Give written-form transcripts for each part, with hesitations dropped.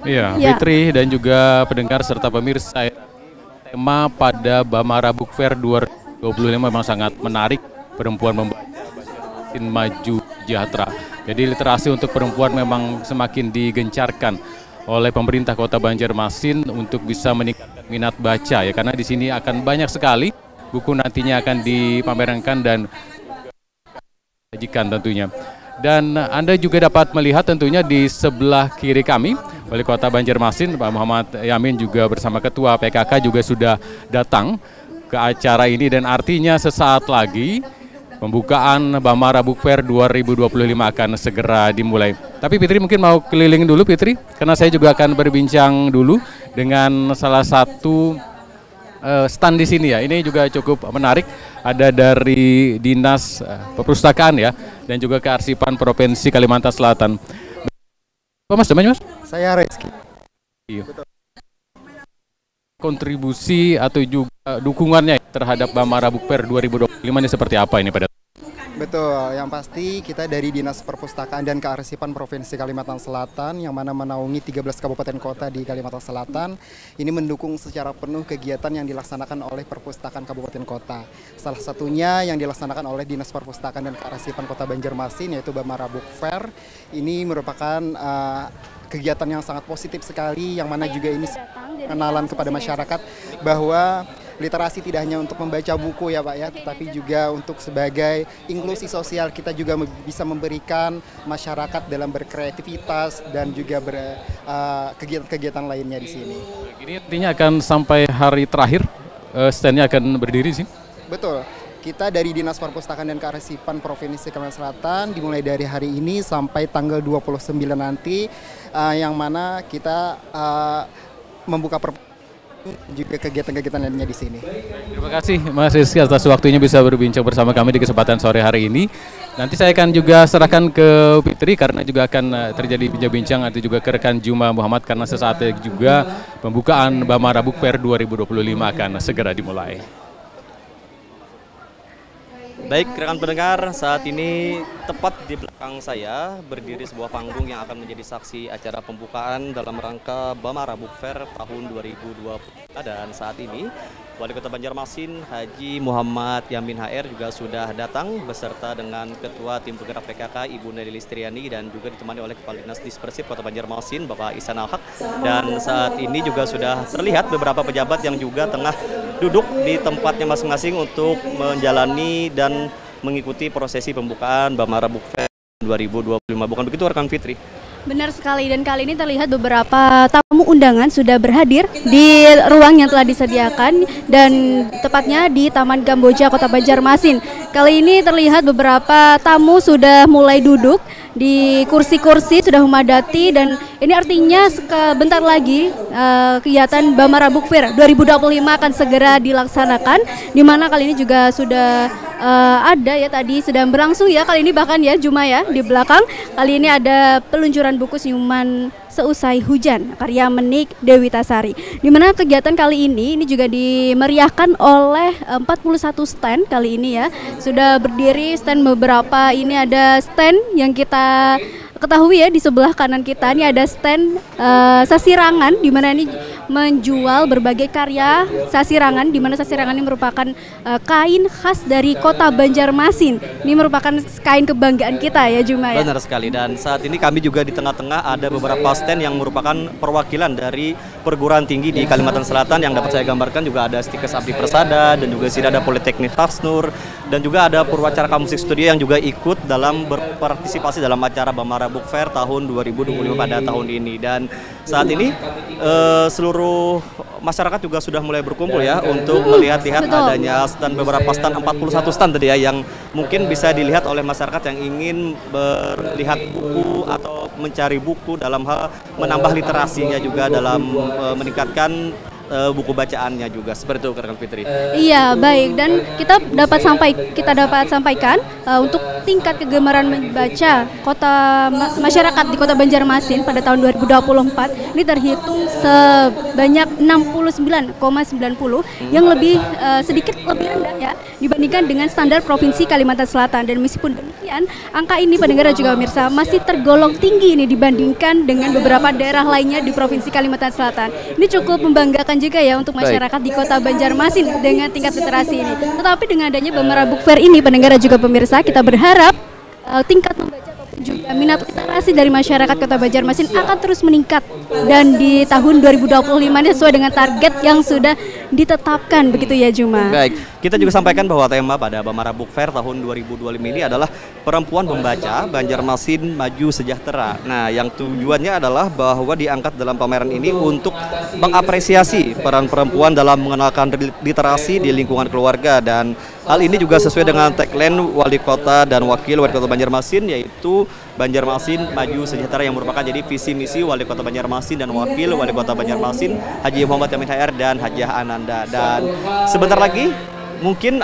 Iya, Ya, Fitri dan juga pendengar serta pemirsa, tema pada Bamara Book Fair 2025 memang sangat menarik. Perempuan membaca makin maju sejahtera. Jadi literasi untuk perempuan memang semakin digencarkan oleh pemerintah Kota Banjarmasin untuk bisa meningkatkan minat baca ya, karena di sini akan banyak sekali buku nantinya akan dipamerkan dan sajikan tentunya. Dan Anda juga dapat melihat tentunya di sebelah kiri kami, Wali Kota Banjarmasin, Pak Muhammad Yamin juga bersama Ketua PKK juga sudah datang ke acara ini dan artinya sesaat lagi pembukaan Bamara Book Fair 2025 akan segera dimulai. Tapi Fitri mungkin mau keliling dulu Fitri, karena saya juga akan berbincang dulu dengan salah satu stand di sini ya. Ini juga cukup menarik. Ada dari Dinas Perpustakaan ya, dan juga Kearsipan Provinsi Kalimantan Selatan. Apa Mas namanya Mas? Saya Reski. Iya. Kontribusi atau juga dukungannya terhadap Bamara Book Fair 2025 ini seperti apa ini pada? Betul, yang pasti kita dari Dinas Perpustakaan dan Kearsipan Provinsi Kalimantan Selatan yang mana menaungi 13 kabupaten kota di Kalimantan Selatan ini mendukung secara penuh kegiatan yang dilaksanakan oleh Perpustakaan Kabupaten Kota. Salah satunya yang dilaksanakan oleh Dinas Perpustakaan dan Kearsipan Kota Banjarmasin yaitu Bamara Book Fair. Ini merupakan kegiatan yang sangat positif sekali yang mana juga ini kenalan kepada masyarakat bahwa literasi tidak hanya untuk membaca buku ya Pak ya, tetapi juga untuk sebagai inklusi sosial kita juga bisa memberikan masyarakat dalam berkreativitas dan juga kegiatan-kegiatan lainnya di sini. Ini artinya akan sampai hari terakhir standnya akan berdiri sih? Betul. Kita dari Dinas Perpustakaan dan Kearsipan Provinsi Kalimantan Selatan dimulai dari hari ini sampai tanggal 29 nanti yang mana kita membuka juga kegiatan-kegiatan lainnya di sini. Terima kasih Mas Rizky atas waktunya bisa berbincang bersama kami di kesempatan sore hari ini. Nanti saya akan juga serahkan ke Fitri karena juga akan terjadi bincang-bincang nanti juga ke rekan Juma Muhammad karena sesaat juga pembukaan Bamara Book Fair 2025 akan segera dimulai. Baik rekan pendengar, saat ini tepat di belakang saya berdiri sebuah panggung yang akan menjadi saksi acara pembukaan dalam rangka Bamara Book Fair tahun 2020. Dan saat ini Wali Kota Banjarmasin Haji Muhammad Yamin HR juga sudah datang beserta dengan Ketua Tim Penggerak PKK Ibu Nelly Listriani dan juga ditemani oleh Kepala Dinas Dispersif Kota Banjarmasin Bapak Ihsan Al-Haq. Dan saat ini juga sudah terlihat beberapa pejabat yang juga tengah duduk di tempatnya masing-masing untuk menjalani dan mengikuti prosesi pembukaan Bamara Book Fair 2025. Bukan begitu rekan Fitri? benar sekali, dan kali ini terlihat beberapa tamu undangan sudah berhadir di ruang yang telah disediakan dan tepatnya di Taman Kamboja Kota Banjarmasin. Kali ini terlihat beberapa tamu sudah mulai duduk di kursi-kursi, sudah memadati, dan ini artinya sebentar lagi kegiatan Bamara Book Fair 2025 akan segera dilaksanakan, di mana kali ini juga sudah ada ya, tadi sedang berlangsung ya kali ini, bahkan ya Juma ya di belakang. Kali ini ada peluncuran buku Senyuman Seusai Hujan karya Menik Dewitasari, di mana kegiatan kali ini juga dimeriahkan oleh 41 stand kali ini ya. Sudah berdiri stand beberapa, ini ada stand yang kita ketahui ya di sebelah kanan kita, ini ada stand sasirangan, di mana ini menjual berbagai karya sasirangan, di mana sasirangan ini merupakan kain khas dari Kota Banjarmasin. Ini merupakan kain kebanggaan kita ya Juma ya. Benar sekali, dan saat ini kami juga di tengah-tengah ada beberapa stand yang merupakan perwakilan dari perguruan tinggi di Kalimantan Selatan. Yang dapat saya gambarkan juga ada Stikes Abdi Persada, dan juga sini ada Politeknik Harsnur, dan juga ada Purwacaraka Musik Studio yang juga ikut dalam berpartisipasi dalam acara Bamara Book Fair tahun 2025 pada tahun ini. Dan saat ini seluruh masyarakat juga sudah mulai berkumpul ya untuk melihat-lihat adanya stand, beberapa stand, 41 stand tadi ya, yang mungkin bisa dilihat oleh masyarakat yang ingin melihat buku atau mencari buku dalam hal menambah literasinya, juga dalam meningkatkan buku bacaannya juga, seperti itu rekan Fitri. Iya, baik, dan kita dapat sampaikan untuk tingkat kegemaran membaca masyarakat di Kota Banjarmasin pada tahun 2024 ini terhitung sebanyak 69,90 yang lebih sedikit lebih rendah ya dibandingkan dengan standar Provinsi Kalimantan Selatan. Dan meskipun demikian, angka ini pendengar juga pemirsa masih tergolong tinggi ini dibandingkan dengan beberapa daerah lainnya di Provinsi Kalimantan Selatan. Ini cukup membanggakan juga ya untuk masyarakat di Kota Banjarmasin dengan tingkat literasi ini. Tetapi dengan adanya Bamara Book Fair ini pendengar juga pemirsa, kita berharap tingkat membaca ataupun juga minat literasi dari masyarakat Kota Banjarmasin akan terus meningkat, dan di tahun 2025 ini sesuai dengan target yang sudah ditetapkan begitu ya Juma. Baik, kita juga sampaikan bahwa tema pada Bamara Book Fair tahun 2025 ini adalah perempuan membaca Banjarmasin Maju Sejahtera. Nah, yang tujuannya adalah bahwa diangkat dalam pameran ini untuk mengapresiasi peran perempuan dalam mengenalkan literasi di lingkungan keluarga, dan hal ini juga sesuai dengan tagline Wali Kota dan Wakil Wali Kota Banjarmasin, yaitu Banjarmasin Maju Sejahtera, yang merupakan jadi visi misi Wali Kota Banjarmasin dan Wakil Wali Kota Banjarmasin Haji Muhammad Yamin HR dan Hajah Ananda. Dan sebentar lagi mungkin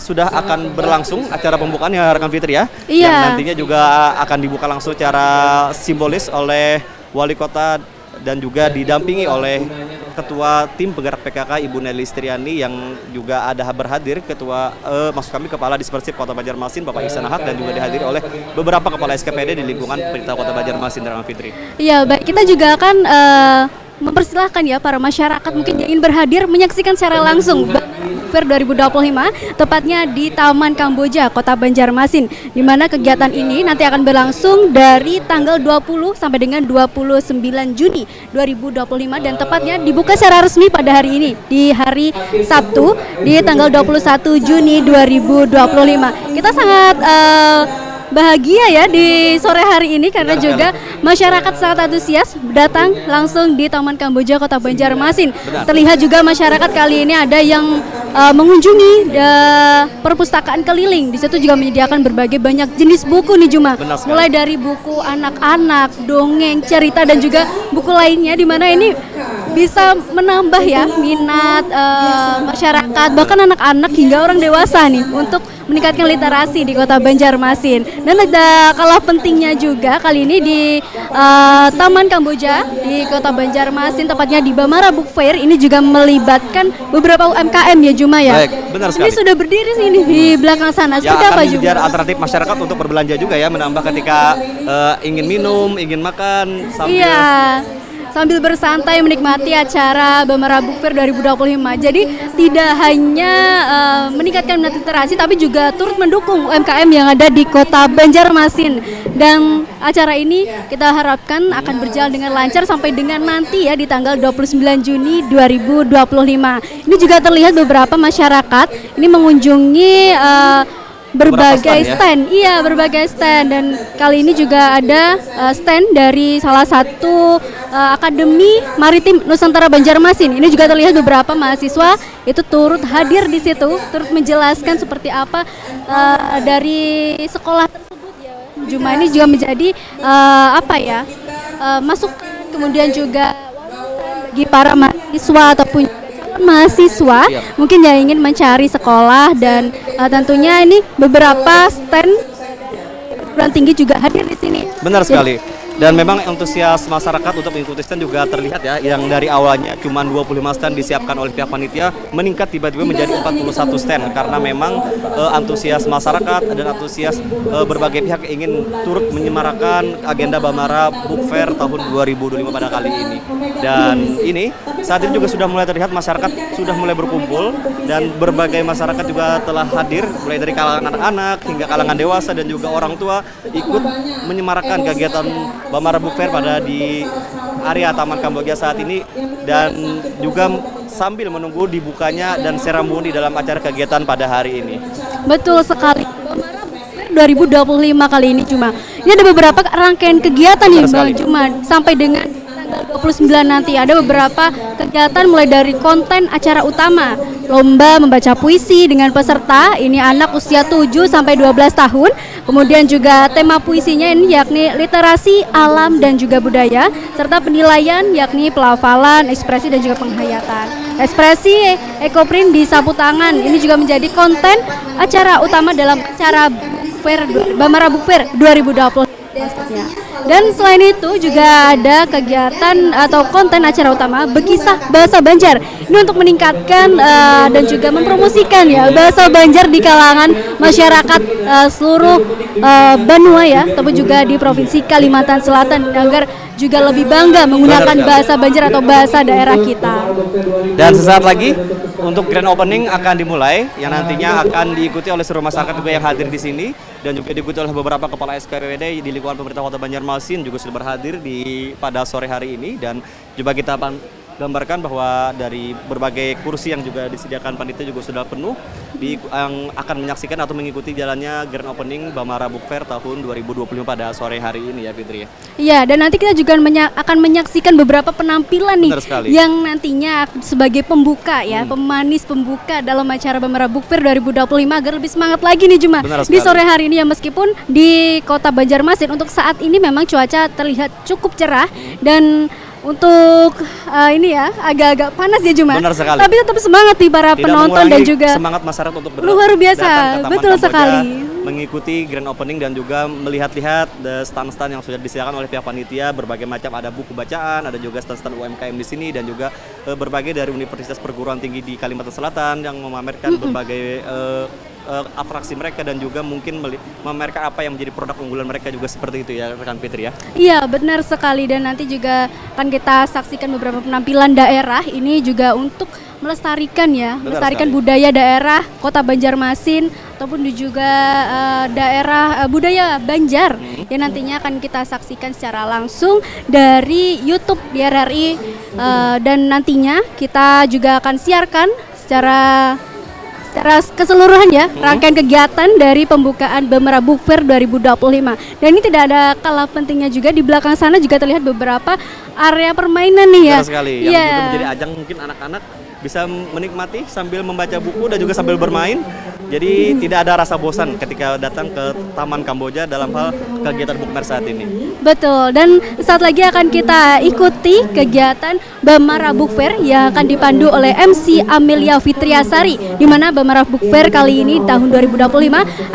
sudah akan berlangsung acara pembukaan ya rekan Fitri ya. Iya. Yang nantinya juga akan dibuka langsung secara simbolis oleh Wali Kota dan juga didampingi oleh Ketua Tim Penggerak PKK Ibu Nelly Striani, yang juga ada berhadir Kepala Dispersif Kota Banjarmasin Bapak Ihsan Ahad, dan juga dihadiri oleh beberapa kepala SKPD di lingkungan pemerintah Kota Banjarmasin dan Fitri. Iya, baik, kita juga akan mempersilahkan ya para masyarakat mungkin yang ingin berhadir menyaksikan secara langsung Fair 2025 tepatnya di Taman Kamboja Kota Banjarmasin, di mana kegiatan ini nanti akan berlangsung dari tanggal 20 sampai dengan 29 Juni 2025 dan tepatnya dibuka secara resmi pada hari ini di hari Sabtu di tanggal 21 Juni 2025. Kita sangat bahagia ya di sore hari ini karena juga masyarakat sangat antusias datang langsung di Taman Kamboja Kota Banjarmasin. Terlihat juga masyarakat kali ini ada yang mengunjungi perpustakaan keliling. Di situ juga menyediakan berbagai banyak jenis buku nih Juma. Mulai dari buku anak-anak, dongeng, cerita dan juga buku lainnya, di mana ini bisa menambah ya minat masyarakat bahkan anak-anak hingga orang dewasa nih untuk meningkatkan literasi di Kota Banjarmasin. Dan ada kalah pentingnya juga kali ini di Taman Kamboja di Kota Banjarmasin, tepatnya di Bamara Book Fair, ini juga melibatkan beberapa UMKM ya Juma ya. Baik, benar sekali. Ini sudah berdiri sini di belakang sana. Seperti apa Juma? Biar alternatif masyarakat untuk berbelanja juga ya, menambah ketika ingin minum, ingin makan sambil bersantai menikmati acara Bamara Book Fair 2025. Jadi tidak hanya meningkatkan minat literasi tapi juga turut mendukung UMKM yang ada di Kota Banjarmasin. Dan acara ini kita harapkan akan berjalan dengan lancar sampai dengan nanti ya di tanggal 29 Juni 2025. Ini juga terlihat beberapa masyarakat ini mengunjungi berbagai stand, iya berbagai stand, dan kali ini juga ada stand dari salah satu Akademi Maritim Nusantara Banjarmasin. Ini juga terlihat beberapa mahasiswa itu turut hadir di situ, turut menjelaskan seperti apa dari sekolah tersebut ya. Juma ini juga menjadi masukan, kemudian juga bagi para mahasiswa ataupun mahasiswa mungkin yang ingin mencari sekolah, dan tentunya ini beberapa stand perguruan tinggi juga hadir di sini. Benar sekali. Dan memang antusias masyarakat untuk mengikuti stand juga terlihat ya, yang dari awalnya cuma 25 stand disiapkan oleh pihak panitia meningkat tiba-tiba menjadi 41 stand karena memang antusias masyarakat dan antusias berbagai pihak ingin turut menyemarakan agenda Bamara Book Fair tahun 2025 pada kali ini. Dan ini saat ini juga sudah mulai terlihat masyarakat sudah mulai berkumpul, dan berbagai masyarakat juga telah hadir mulai dari kalangan anak-anak hingga kalangan dewasa dan juga orang tua ikut menyemarakan kegiatan Bamara Book Fair pada di area Taman Kamboja saat ini, dan juga sambil menunggu dibukanya dan seremoni dalam acara kegiatan pada hari ini. Betul sekali. Bamara Book Fair 2025 kali ini Juma. Ini ada beberapa rangkaian kegiatan nih Bang Juma sampai dengan 29 nanti. Ada beberapa kegiatan mulai dari konten acara utama, lomba membaca puisi dengan peserta ini anak usia 7 sampai 12 tahun. Kemudian juga tema puisinya ini yakni literasi, alam dan juga budaya, serta penilaian yakni pelafalan, ekspresi dan juga penghayatan. Ekspresi ekoprint di sapu tangan ini juga menjadi konten acara utama dalam acara Bambara Book Fair 2020. Dan selain itu juga ada kegiatan atau konten acara utama Berkisah Bahasa Banjar. Ini untuk meningkatkan dan juga mempromosikan ya bahasa Banjar di kalangan masyarakat seluruh benua ya, ataupun juga di Provinsi Kalimantan Selatan agar juga lebih bangga menggunakan bahasa Banjar atau bahasa daerah kita. Dan sesaat lagi untuk grand opening akan dimulai yang nantinya akan diikuti oleh seluruh masyarakat juga yang hadir di sini dan juga diikuti oleh beberapa kepala SKPWD di lingkungan pemerintah Kota Banjarmasin juga sudah berhadir pada sore hari ini, dan juga kita gambarkan bahwa dari berbagai kursi yang juga disediakan panitia juga sudah penuh yang akan menyaksikan atau mengikuti jalannya grand opening Bambara Book Fair tahun 2025 pada sore hari ini ya Fitri ya. Iya, dan nanti kita juga akan menyaksikan beberapa penampilan nih yang nantinya sebagai pembuka ya, pemanis pembuka dalam acara Bambara Book Fair 2025 agar lebih semangat lagi nih Juma di sore hari ini ya, meskipun di Kota Banjarmasin untuk saat ini memang cuaca terlihat cukup cerah dan untuk ini ya agak-agak panas ya Juma. Benar sekali. Tapi tetap semangat nih para penonton dan juga semangat masyarakat untuk luar biasa. Betul sekali. Mengikuti grand opening dan juga melihat-lihat stand-stand yang sudah disediakan oleh pihak panitia, berbagai macam ada buku bacaan, ada juga stand-stand UMKM di sini dan juga berbagai dari universitas perguruan tinggi di Kalimantan Selatan yang memamerkan berbagai atraksi mereka dan juga mungkin memamerkan apa yang menjadi produk unggulan mereka juga seperti itu ya rekan Fitri ya. Iya benar sekali, dan nanti juga akan kita saksikan beberapa penampilan daerah ini juga untuk melestarikan ya, melestarikan budaya daerah Kota Banjarmasin ataupun juga daerah budaya Banjar yang nantinya akan kita saksikan secara langsung dari YouTube di RRI dan nantinya kita juga akan siarkan secara keseluruhan ya rangkaian kegiatan dari pembukaan Bambara Book Fair 2025. Dan ini tidak ada kalah pentingnya juga, di belakang sana juga terlihat beberapa area permainan nih ya. Benar sekali, yang juga menjadi ajang mungkin anak-anak bisa menikmati sambil membaca buku dan juga sambil bermain. Jadi tidak ada rasa bosan ketika datang ke Taman Kamboja dalam hal kegiatan Book Fair saat ini. Betul, dan saat lagi akan kita ikuti kegiatan Bambara Book Fair yang akan dipandu oleh MC Amelia Fitriasari, di mana Bambara Book Fair kali ini tahun 2025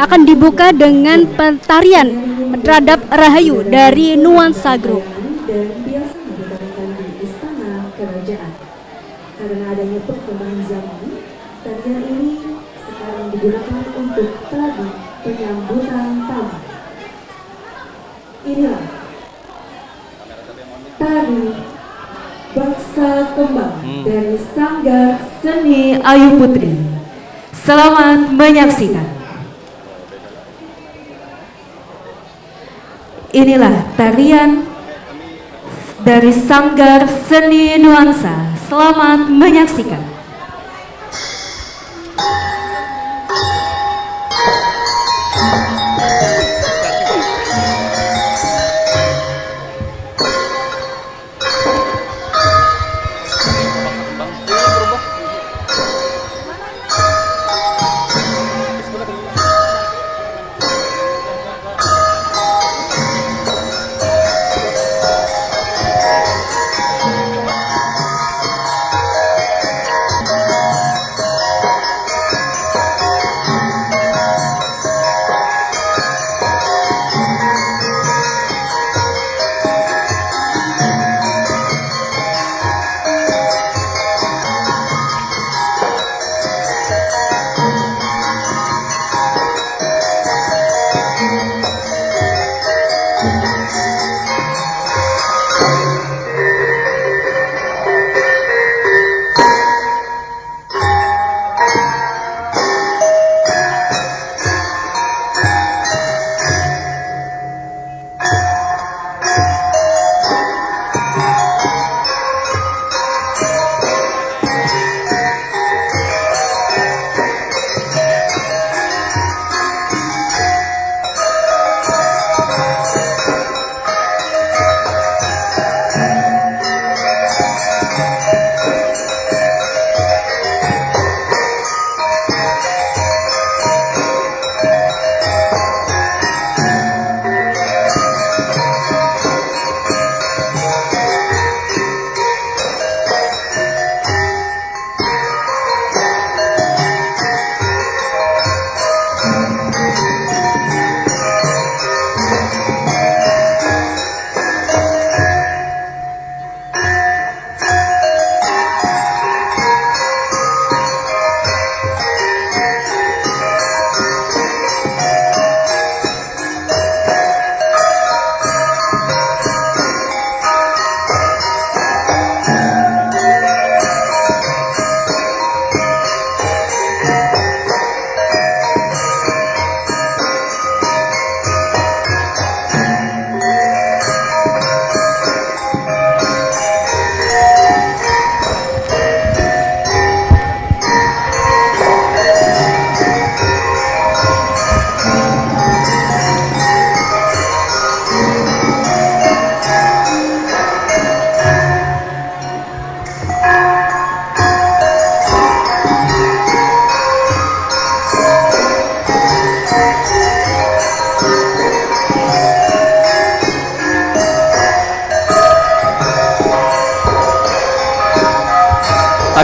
akan dibuka dengan tarian Radap Rahayu dari Nuansa Group. Dan biasa dilakukan di Istana Kerajaan. Karena adanya perkembangan zaman, tarian ini sekarang digunakan untuk tari penyambutan tamu. Inilah tari Baksa Kembang dari Sanggar Seni Ayu Putri. Selamat menyaksikan. Inilah tarian dari Sanggar Seni Nuansa. Selamat menyaksikan.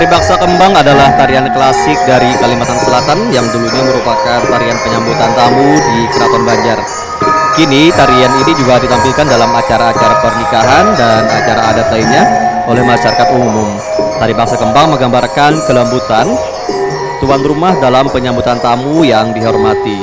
Tari Baksa Kembang adalah tarian klasik dari Kalimantan Selatan yang dulunya merupakan tarian penyambutan tamu di Keraton Banjar. Kini tarian ini juga ditampilkan dalam acara-acara pernikahan dan acara adat lainnya oleh masyarakat umum. Tari Baksa Kembang menggambarkan kelembutan tuan rumah dalam penyambutan tamu yang dihormati.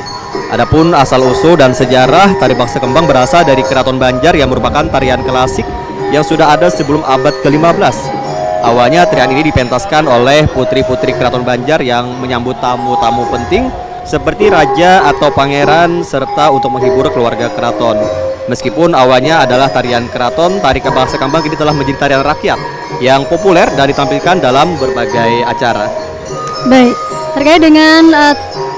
Adapun asal-usul dan sejarah Tari Baksa Kembang berasal dari Keraton Banjar yang merupakan tarian klasik yang sudah ada sebelum abad ke-15. Awalnya tarian ini dipentaskan oleh putri-putri Keraton Banjar yang menyambut tamu-tamu penting seperti raja atau pangeran serta untuk menghibur keluarga keraton. Meskipun awalnya adalah tarian keraton, Tari Baksa Kembang ini telah menjadi tarian rakyat yang populer dan ditampilkan dalam berbagai acara. Baik, terkait dengan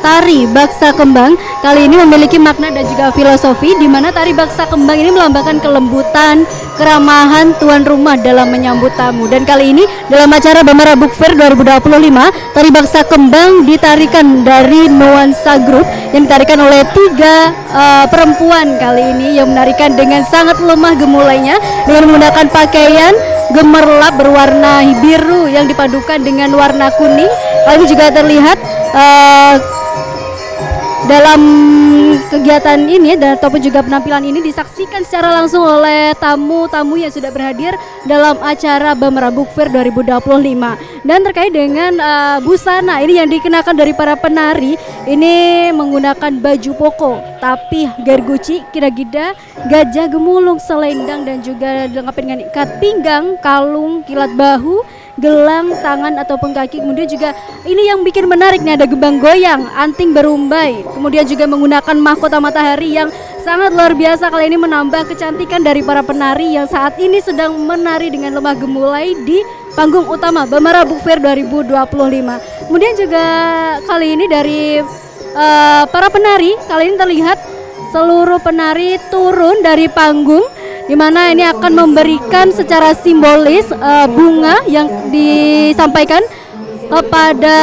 Tari Baksa Kembang kali ini memiliki makna dan juga filosofi di mana Tari Baksa Kembang ini melambangkan kelembutan, keramahan tuan rumah dalam menyambut tamu. Dan kali ini dalam acara Bamara Book Fair 2025, Tari Baksa Kembang ditarikan dari nuansa grup yang ditarikan oleh 3 perempuan kali ini yang menarikan dengan sangat lemah gemulainya dengan menggunakan pakaian gemerlap berwarna biru yang dipadukan dengan warna kuning. Hal ini juga terlihat dalam kegiatan ini dan ataupun juga penampilan ini disaksikan secara langsung oleh tamu-tamu yang sudah berhadir dalam acara Bamara Book Fair 2025. Dan terkait dengan busana ini yang dikenakan dari para penari ini menggunakan baju poko, tapi gerguci, kiragida, gajah gemulung, selendang dan juga dilengkapi dengan ikat pinggang, kalung, kilat bahu, gelang, tangan ataupun kaki. Kemudian juga ini yang bikin menarik nih, ada gembang goyang, anting berumbai, kemudian juga menggunakan mahkota matahari yang sangat luar biasa. Kali ini menambah kecantikan dari para penari yang saat ini sedang menari dengan lemah gemulai di panggung utama Bamara Book Fair 2025. Kemudian juga kali ini dari para penari, kali ini terlihat seluruh penari turun dari panggung di mana ini akan memberikan secara simbolis bunga yang disampaikan kepada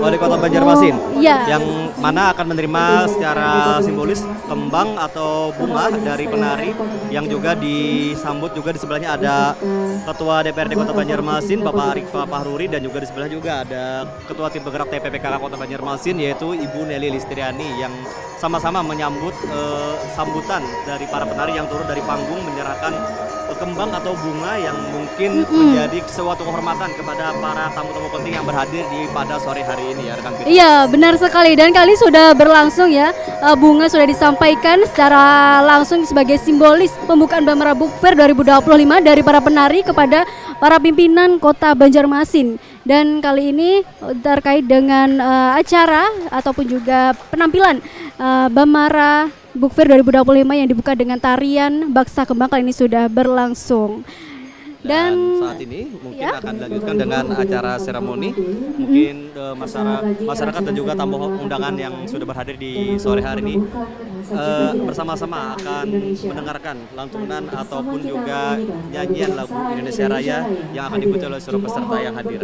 Wali Kota Banjarmasin, ya, yang mana akan menerima secara simbolis kembang atau bunga dari penari yang juga disambut. Juga di sebelahnya ada Ketua DPRD Kota Banjarmasin Bapak Arifah Pahruri, dan juga di sebelah juga ada Ketua Tim Penggerak TPPKK Kota Banjarmasin yaitu Ibu Nelly Listriani yang sama-sama menyambut sambutan dari para penari yang turun dari panggung menyerahkan kembang atau bunga yang mungkin menjadi suatu kehormatan kepada para tamu-tamu penting yang berhadir pada sore hari ini ya rekan Fitri. Iya, benar sekali, dan kali sudah berlangsung ya, bunga sudah disampaikan secara langsung sebagai simbolis pembukaan Bamara Book Fair 2025 dari para penari kepada para pimpinan Kota Banjarmasin. Dan kali ini terkait dengan acara ataupun juga penampilan Bamara Book Fair 2025 yang dibuka dengan tarian Baksa Kembang kali ini sudah berlangsung. Dan saat ini mungkin akan dilanjutkan dengan acara seremoni. Mungkin masyarakat dan juga tamu undangan yang sudah berhadir di sore hari ini bersama-sama akan mendengarkan lantunan ataupun juga nyanyian lagu Indonesia Raya yang akan diikuti oleh seluruh peserta yang hadir.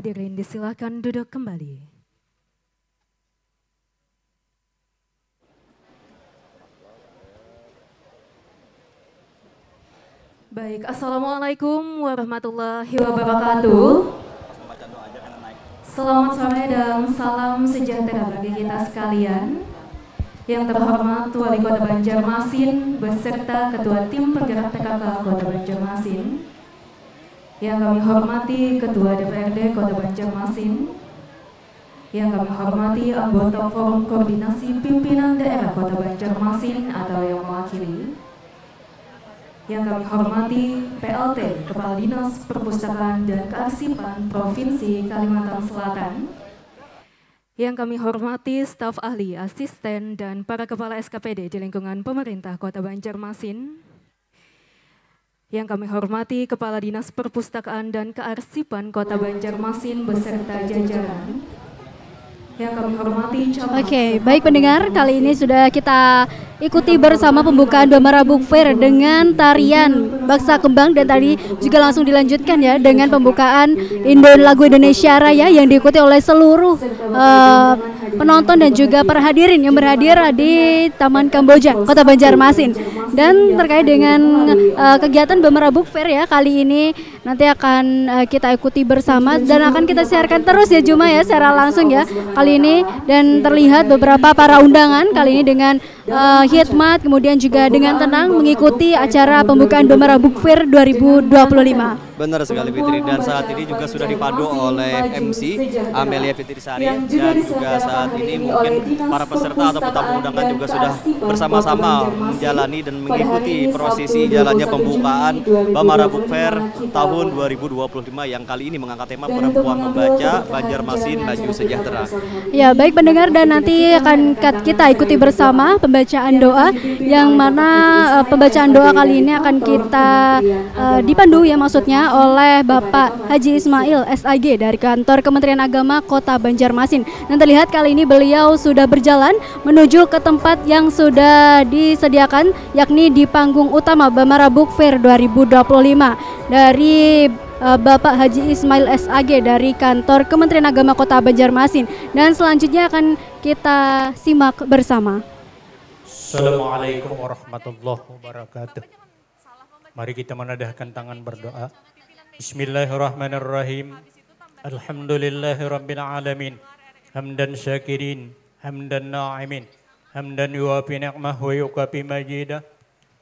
Hadirin disilakan duduk kembali. Baik, Assalamualaikum warahmatullahi wabarakatuh. Selamat sore dan salam sejahtera bagi kita sekalian. Yang terhormat Wali Kota Banjarmasin beserta Ketua Tim Penggerak PKK Kota Banjarmasin. Yang kami hormati Ketua DPRD Kota Banjarmasin. Yang kami hormati anggota Forum Koordinasi Pimpinan Daerah Kota Banjarmasin atau yang mewakili. Yang kami hormati PLT Kepala Dinas Perpustakaan dan Kearsipan Provinsi Kalimantan Selatan. Yang kami hormati staf ahli, asisten, dan para kepala SKPD di lingkungan pemerintah Kota Banjarmasin. Yang kami hormati Kepala Dinas Perpustakaan dan Kearsipan Kota Banjarmasin beserta jajaran. Yang kami hormati Oke, baik pendengar, kali ini sudah kita ikuti bersama pembukaan Bamara Book Fair dengan tarian Baksa Kembang dan tadi juga langsung dilanjutkan ya dengan pembukaan lagu Indonesia Raya yang diikuti oleh seluruh penonton dan juga para hadirin yang berhadir di Taman Kamboja, Kota Banjarmasin. Dan terkait dengan kegiatan Bamara Book Fair ya kali ini nanti akan kita ikuti bersama dan akan kita siarkan terus ya Juma ya secara langsung ya kali ini, dan terlihat beberapa para undangan kali ini dengan hikmat kemudian juga dengan tenang mengikuti acara pembukaan Bamara Book Fair 2025. Benar sekali Fitri, dan saat ini juga sudah dipadu oleh MC Amelia Fitrisari, dan juga saat ini mungkin para peserta atau tamu undangan juga sudah bersama-sama menjalani dan mengikuti prosesi jalannya pembukaan Bamara Book Fair tahun 2025 yang kali ini mengangkat tema Perempuan Membaca Banjarmasin Maju Sejahtera. Ya baik pendengar, dan nanti akan kita ikuti bersama pembacaan doa yang mana pembacaan doa kali ini akan kita dipandu ya maksudnya oleh Bapak Haji Ismail SAG dari kantor Kementerian Agama Kota Banjarmasin. Dan terlihat kali ini beliau sudah berjalan menuju ke tempat yang sudah disediakan yakni di panggung utama Bamara Book Fair 2025 dari Bapak Haji Ismail SAG dari kantor Kementerian Agama Kota Banjarmasin. Dan selanjutnya akan kita simak bersama. Assalamualaikum warahmatullahi wabarakatuh. Mari kita menadahkan tangan berdoa. Bismillahirrahmanirrahim. Alhamdulillahirabbil alamin. Hamdan syakirin, hamdan na'imin, hamdan yuwafi ni'mah wa yukafi majidah.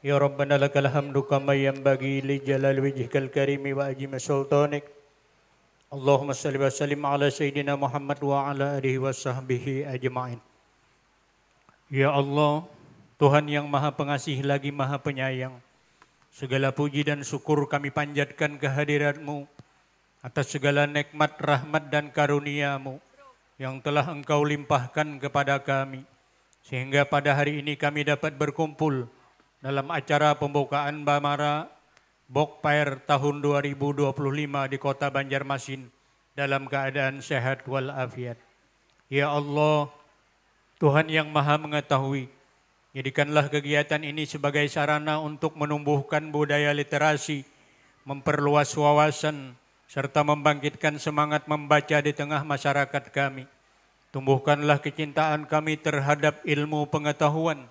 Ya Rabbana lakal hamdu kama yanbaghi li jalal wajhikal karimi wa ajima sultanik. Allahumma salli wa sallim ala sayyidina Muhammad wa ala alihi wa sahbihi ajma'in. Ya Allah, Tuhan yang maha pengasih lagi maha penyayang, segala puji dan syukur kami panjatkan kehadirat-Mu atas segala nikmat, rahmat dan karunia-Mu yang telah Engkau limpahkan kepada kami, sehingga pada hari ini kami dapat berkumpul dalam acara pembukaan Bamara Book Fair tahun 2025 di Kota Banjarmasin dalam keadaan sehat walafiat. Ya Allah, Tuhan yang maha mengetahui, jadikanlah kegiatan ini sebagai sarana untuk menumbuhkan budaya literasi, memperluas wawasan, serta membangkitkan semangat membaca di tengah masyarakat kami. Tumbuhkanlah kecintaan kami terhadap ilmu pengetahuan,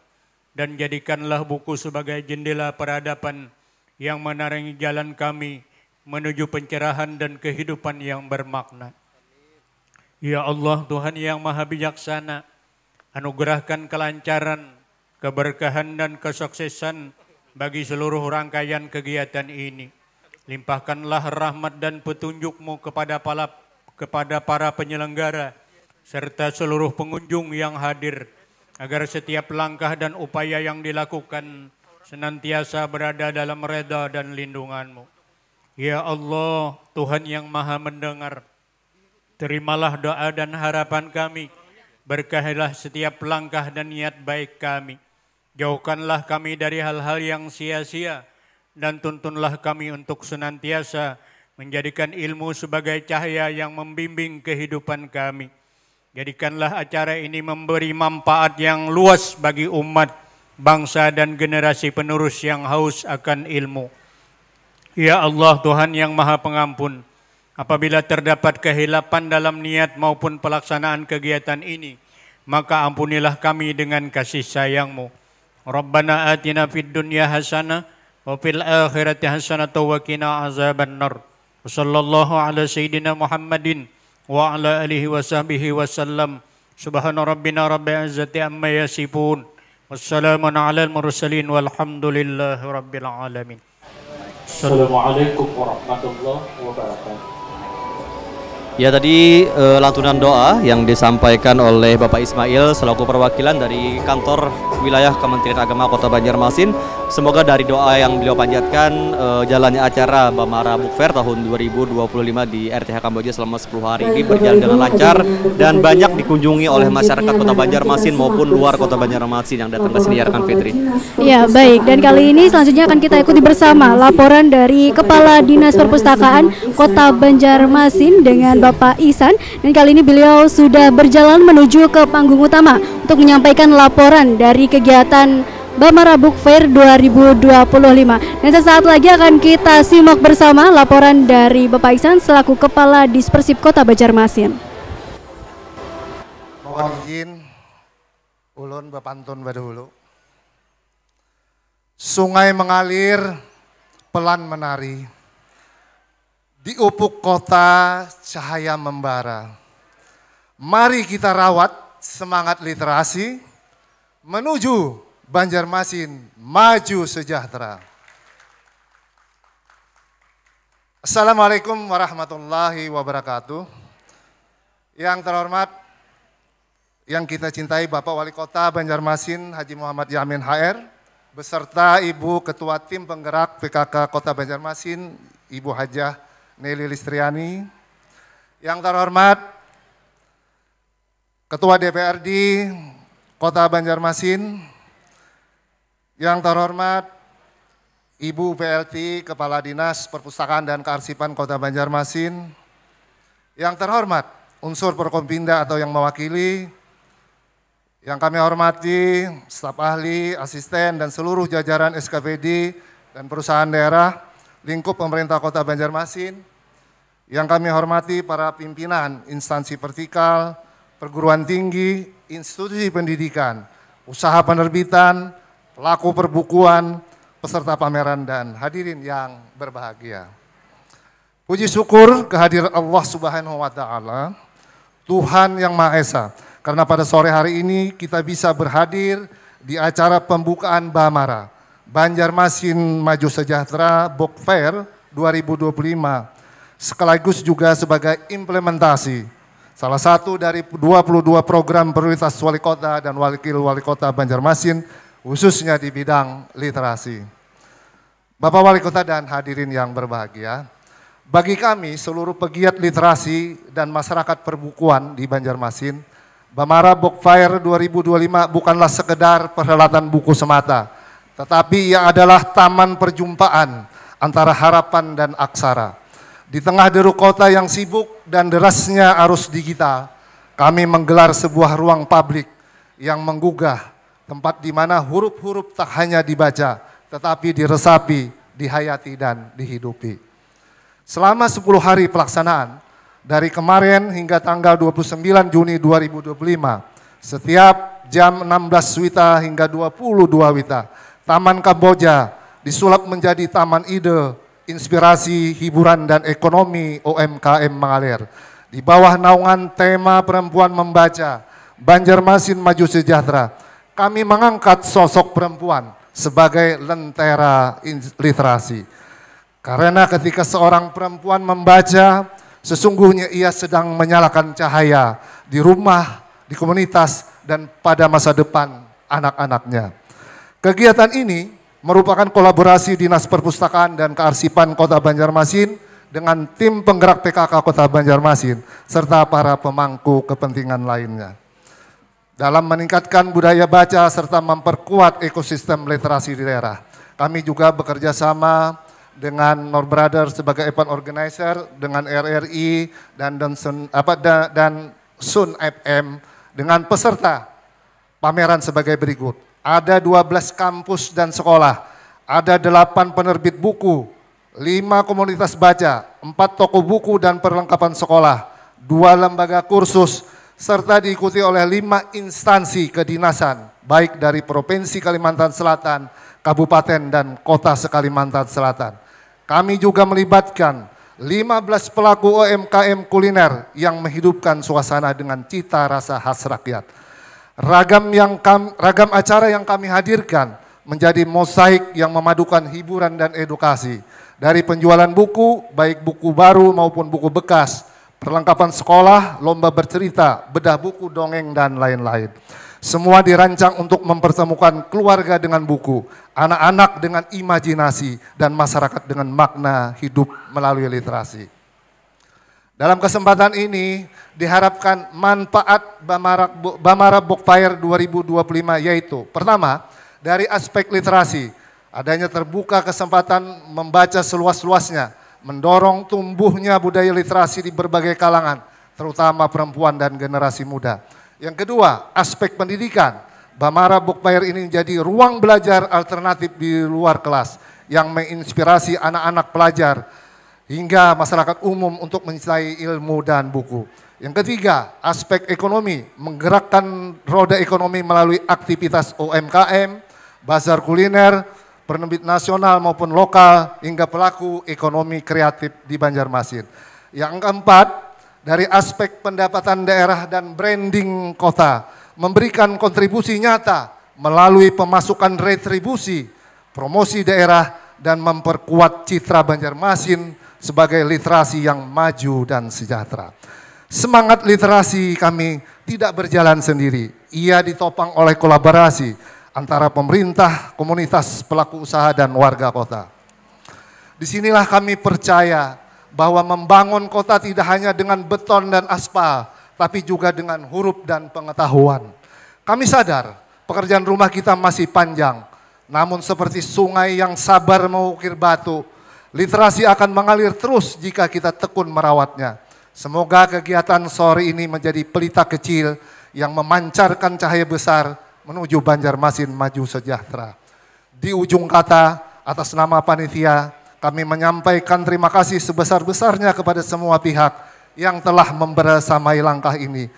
dan jadikanlah buku sebagai jendela peradaban yang menerangi jalan kami menuju pencerahan dan kehidupan yang bermakna. Ya Allah, Tuhan yang maha bijaksana, anugerahkan kelancaran, keberkahan dan kesuksesan bagi seluruh rangkaian kegiatan ini. Limpahkanlah rahmat dan petunjuk-Mu kepada para penyelenggara serta seluruh pengunjung yang hadir, agar setiap langkah dan upaya yang dilakukan senantiasa berada dalam reda dan lindungan-Mu. Ya Allah, Tuhan yang maha mendengar, terimalah doa dan harapan kami, berkahilah setiap langkah dan niat baik kami. Jauhkanlah kami dari hal-hal yang sia-sia, dan tuntunlah kami untuk senantiasa menjadikan ilmu sebagai cahaya yang membimbing kehidupan kami. Jadikanlah acara ini memberi manfaat yang luas bagi umat, bangsa dan generasi penerus yang haus akan ilmu. Ya Allah, Tuhan yang maha pengampun, Apabila terdapat kehilapan dalam niat maupun pelaksanaan kegiatan ini, maka ampunilah kami dengan kasih sayang-Mu. Rabbana atina fid dunya hasanah wa fil akhirati hasanah wa qina azabannar. Wassallallahu ala sayyidina Muhammadin wa ala alihi wa sahbihi wasallam. Subhana rabbina rabbil izzati amma yasifun. Wassalamun alal mursalin walhamdulillahi rabbil alamin. Assalamualaikum warahmatullahi wabarakatuh. Ya, tadi lantunan doa yang disampaikan oleh Bapak Ismail selaku perwakilan dari kantor wilayah Kementerian Agama Kota Banjarmasin. Semoga dari doa yang beliau panjatkan jalannya acara Bamara Book Fair tahun 2025 di RTH Kamboja selama 10 hari ini berjalan dengan lancar dan banyak dikunjungi oleh masyarakat Kota Banjarmasin maupun luar Kota Banjarmasin yang datang ke sini, ya rekan Fitri. Ya, baik, dan kali ini selanjutnya akan kita ikuti bersama laporan dari Kepala Dinas Perpustakaan Kota Banjarmasin dengan Bapak Ihsan, dan kali ini beliau sudah berjalan menuju ke panggung utama untuk menyampaikan laporan dari kegiatan Bamara Book Fair 2025. Dan sesaat lagi akan kita simak bersama laporan dari Bapak Ihsan selaku Kepala Dispersip Kota Banjarmasin. Mohon izin ulun bepantun badahulu. Sungai mengalir, pelan menari. Di ufuk kota cahaya membara. Mari kita rawat semangat literasi menuju Banjarmasin maju sejahtera. Assalamualaikum warahmatullahi wabarakatuh. Yang terhormat, yang kita cintai Bapak Wali Kota Banjarmasin Haji Muhammad Yamin HR beserta Ibu Ketua Tim Penggerak PKK Kota Banjarmasin Ibu Hajah Nelly Listriani. Yang terhormat Ketua DPRD Kota Banjarmasin. Yang terhormat Ibu PLT Kepala Dinas Perpustakaan dan Kearsipan Kota Banjarmasin. Yang terhormat unsur Forkompinda atau yang mewakili. Yang kami hormati staf ahli, asisten dan seluruh jajaran SKPD dan perusahaan daerah lingkup pemerintah Kota Banjarmasin. Yang kami hormati para pimpinan instansi vertikal, perguruan tinggi, institusi pendidikan, usaha penerbitan, pelaku perbukuan, peserta pameran dan hadirin yang berbahagia. Puji syukur kehadiran Allah Subhanahu wa taala, Tuhan yang Maha Esa, karena pada sore hari ini kita bisa berhadir di acara pembukaan Bamara Banjarmasin Maju Sejahtera Book Fair 2025, sekaligus juga sebagai implementasi salah satu dari 22 program prioritas Wali Kota dan Wakil Wali Kota Banjarmasin, khususnya di bidang literasi. Bapak Wali Kota dan hadirin yang berbahagia, bagi kami seluruh pegiat literasi dan masyarakat perbukuan di Banjarmasin, Bamara Book Fair 2025 bukanlah sekedar perhelatan buku semata, tetapi ia adalah taman perjumpaan antara harapan dan aksara. Di tengah deru kota yang sibuk dan derasnya arus digital, kami menggelar sebuah ruang publik yang menggugah, tempat di mana huruf-huruf tak hanya dibaca, tetapi diresapi, dihayati, dan dihidupi. Selama 10 hari pelaksanaan, dari kemarin hingga tanggal 29 Juni 2025, setiap jam 16 Wita hingga 22 Wita, Taman Kamboja disulap menjadi taman ide, inspirasi, hiburan, dan ekonomi UMKM mengalir. Di bawah naungan tema perempuan membaca, Banjarmasin Maju Sejahtera, kami mengangkat sosok perempuan sebagai lentera literasi. Karena ketika seorang perempuan membaca, sesungguhnya ia sedang menyalakan cahaya di rumah, di komunitas, dan pada masa depan anak-anaknya. Kegiatan ini merupakan kolaborasi Dinas Perpustakaan dan Kearsipan Kota Banjarmasin dengan tim penggerak PKK Kota Banjarmasin, serta para pemangku kepentingan lainnya. Dalam meningkatkan budaya baca serta memperkuat ekosistem literasi di daerah, kami juga bekerja sama dengan Nor Brothers sebagai event organizer, dengan RRI dan Sun FM dengan peserta pameran sebagai berikut. Ada 12 kampus dan sekolah, ada 8 penerbit buku, 5 komunitas baca, 4 toko buku dan perlengkapan sekolah, 2 lembaga kursus, serta diikuti oleh 5 instansi kedinasan, baik dari Provinsi Kalimantan Selatan, Kabupaten dan Kota se-Kalimantan Selatan. Kami juga melibatkan 15 pelaku UMKM kuliner yang menghidupkan suasana dengan cita rasa khas rakyat. Ragam acara yang kami hadirkan menjadi mosaik yang memadukan hiburan dan edukasi. Dari penjualan buku, baik buku baru maupun buku bekas, perlengkapan sekolah, lomba bercerita, bedah buku, dongeng, dan lain-lain. Semua dirancang untuk mempertemukan keluarga dengan buku, anak-anak dengan imajinasi, dan masyarakat dengan makna hidup melalui literasi. Dalam kesempatan ini diharapkan manfaat Bamara Book Fair 2025 yaitu pertama, dari aspek literasi, adanya terbuka kesempatan membaca seluas-luasnya, mendorong tumbuhnya budaya literasi di berbagai kalangan, terutama perempuan dan generasi muda. Yang kedua, aspek pendidikan. Bamara Book Fair ini menjadi ruang belajar alternatif di luar kelas yang menginspirasi anak-anak pelajar hingga masyarakat umum untuk mencintai ilmu dan buku. Yang ketiga, aspek ekonomi, menggerakkan roda ekonomi melalui aktivitas UMKM, bazar kuliner, penerbit nasional maupun lokal, hingga pelaku ekonomi kreatif di Banjarmasin. Yang keempat, dari aspek pendapatan daerah dan branding kota, memberikan kontribusi nyata melalui pemasukan retribusi, promosi daerah, dan memperkuat citra Banjarmasin sebagai literasi yang maju dan sejahtera. Semangat literasi kami tidak berjalan sendiri, ia ditopang oleh kolaborasi antara pemerintah, komunitas, pelaku usaha, dan warga kota. Disinilah kami percaya bahwa membangun kota tidak hanya dengan beton dan aspal, tapi juga dengan huruf dan pengetahuan. Kami sadar pekerjaan rumah kita masih panjang, namun seperti sungai yang sabar mengukir batu, literasi akan mengalir terus jika kita tekun merawatnya. Semoga kegiatan sore ini menjadi pelita kecil yang memancarkan cahaya besar menuju Banjarmasin maju sejahtera. Di ujung kata, atas nama panitia, kami menyampaikan terima kasih sebesar-besarnya kepada semua pihak yang telah membersamai langkah ini.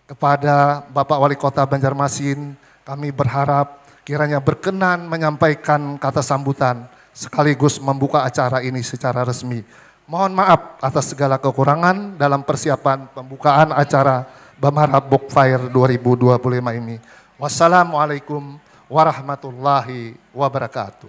Kepada Bapak Wali Kota Banjarmasin, kami berharap kiranya berkenan menyampaikan kata sambutan sekaligus membuka acara ini secara resmi. Mohon maaf atas segala kekurangan dalam persiapan pembukaan acara Bamara Book Fair 2025 ini. Wassalamualaikum warahmatullahi wabarakatuh.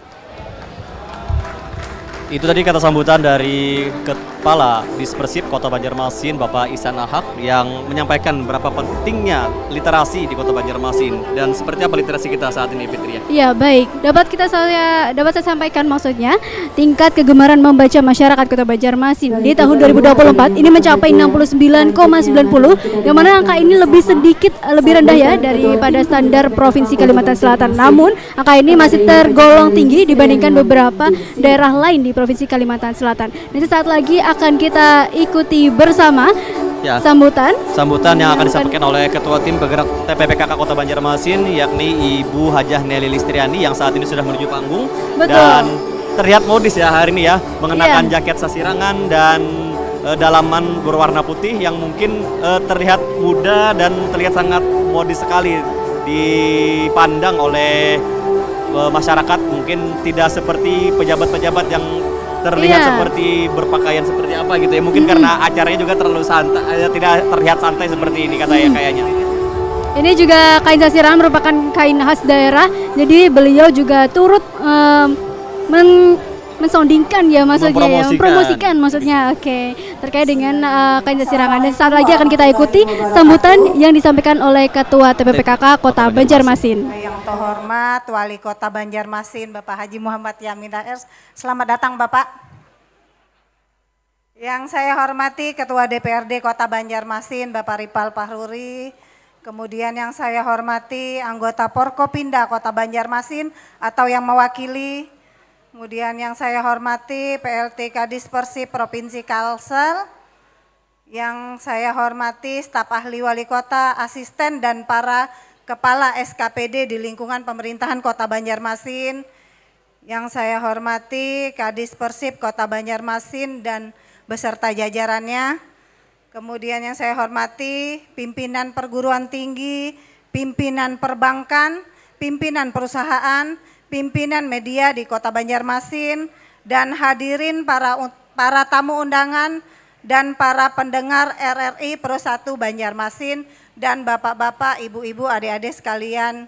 Itu tadi kata sambutan dari Kepala Dispersip Kota Banjarmasin, Bapak Ihsan Ahak, yang menyampaikan berapa pentingnya literasi di Kota Banjarmasin dan seperti apa literasi kita saat ini, Fitri. Ya baik, dapat saya sampaikan maksudnya tingkat kegemaran membaca masyarakat Kota Banjarmasin di tahun 2024 ini mencapai 69,90, yang mana angka ini lebih rendah ya daripada standar Provinsi Kalimantan Selatan. Namun angka ini masih tergolong tinggi dibandingkan beberapa daerah lain di Provinsi Kalimantan Selatan. Dan sesaat lagi akan kita ikuti bersama ya, sambutan yang akan disampaikan oleh Ketua Tim Penggerak TPPKK Kota Banjarmasin, yakni Ibu Hajah Nelly Listriani yang saat ini sudah menuju panggung. Betul. Dan terlihat modis ya hari ini ya, mengenakan jaket sasirangan dan dalaman berwarna putih yang mungkin terlihat muda dan terlihat sangat modis sekali dipandang oleh masyarakat. Mungkin tidak seperti pejabat-pejabat yang terlihat seperti berpakaian seperti apa gitu ya, mungkin karena acaranya juga terlalu santai, tidak terlihat santai seperti ini kayaknya. Ini juga kain sasirangan merupakan kain khas daerah, jadi beliau juga turut mensondingkan ya maksudnya, mempromosikan maksudnya, terkait dengan kain sasirangan. Dan saat lagi akan kita ikuti sambutan yang disampaikan oleh Ketua TPPKK Kota Banjarmasin. Yang terhormat Wali Kota Banjarmasin Bapak Haji Muhammad Yamin Rais, selamat datang Bapak. Yang saya hormati Ketua DPRD Kota Banjarmasin Bapak Ripal Pahruri, kemudian yang saya hormati anggota Porkopinda Kota Banjarmasin atau yang mewakili. Kemudian yang saya hormati PLT Kadispersip Provinsi Kalsel, yang saya hormati staf ahli wali kota, asisten dan para kepala SKPD di lingkungan pemerintahan Kota Banjarmasin, Yang saya hormati Kadis Persib Kota Banjarmasin dan beserta jajarannya. Kemudian yang saya hormati pimpinan perguruan tinggi, pimpinan perbankan, pimpinan perusahaan, pimpinan media di Kota Banjarmasin, dan hadirin para tamu undangan dan para pendengar RRI Pro 1 Banjarmasin, dan bapak-bapak, ibu-ibu, adik-adik sekalian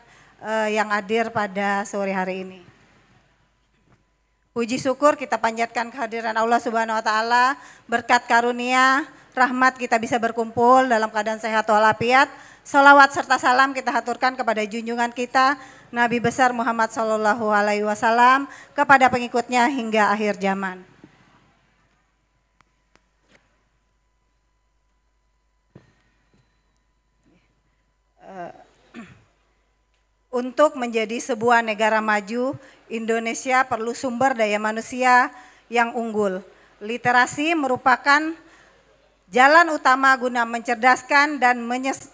yang hadir pada sore hari ini. Puji syukur kita panjatkan kehadiran Allah Subhanahu wa taala, berkat karunia, rahmat kita bisa berkumpul dalam keadaan sehat walafiat. Salawat serta salam kita haturkan kepada junjungan kita Nabi besar Muhammad sallallahu alaihi wasallam, kepada pengikutnya hingga akhir zaman. Untuk menjadi sebuah negara maju, Indonesia perlu sumber daya manusia yang unggul. Literasi merupakan jalan utama guna mencerdaskan dan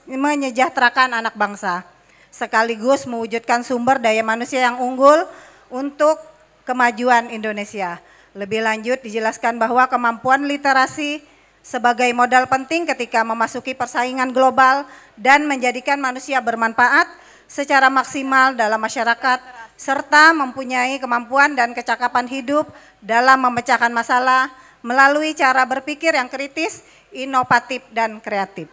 menyejahterakan anak bangsa, sekaligus mewujudkan sumber daya manusia yang unggul untuk kemajuan Indonesia. Lebih lanjut dijelaskan bahwa kemampuan literasi sebagai modal penting ketika memasuki persaingan global dan menjadikan manusia bermanfaat secara maksimal dalam masyarakat, serta mempunyai kemampuan dan kecakapan hidup dalam memecahkan masalah melalui cara berpikir yang kritis, inovatif, dan kreatif.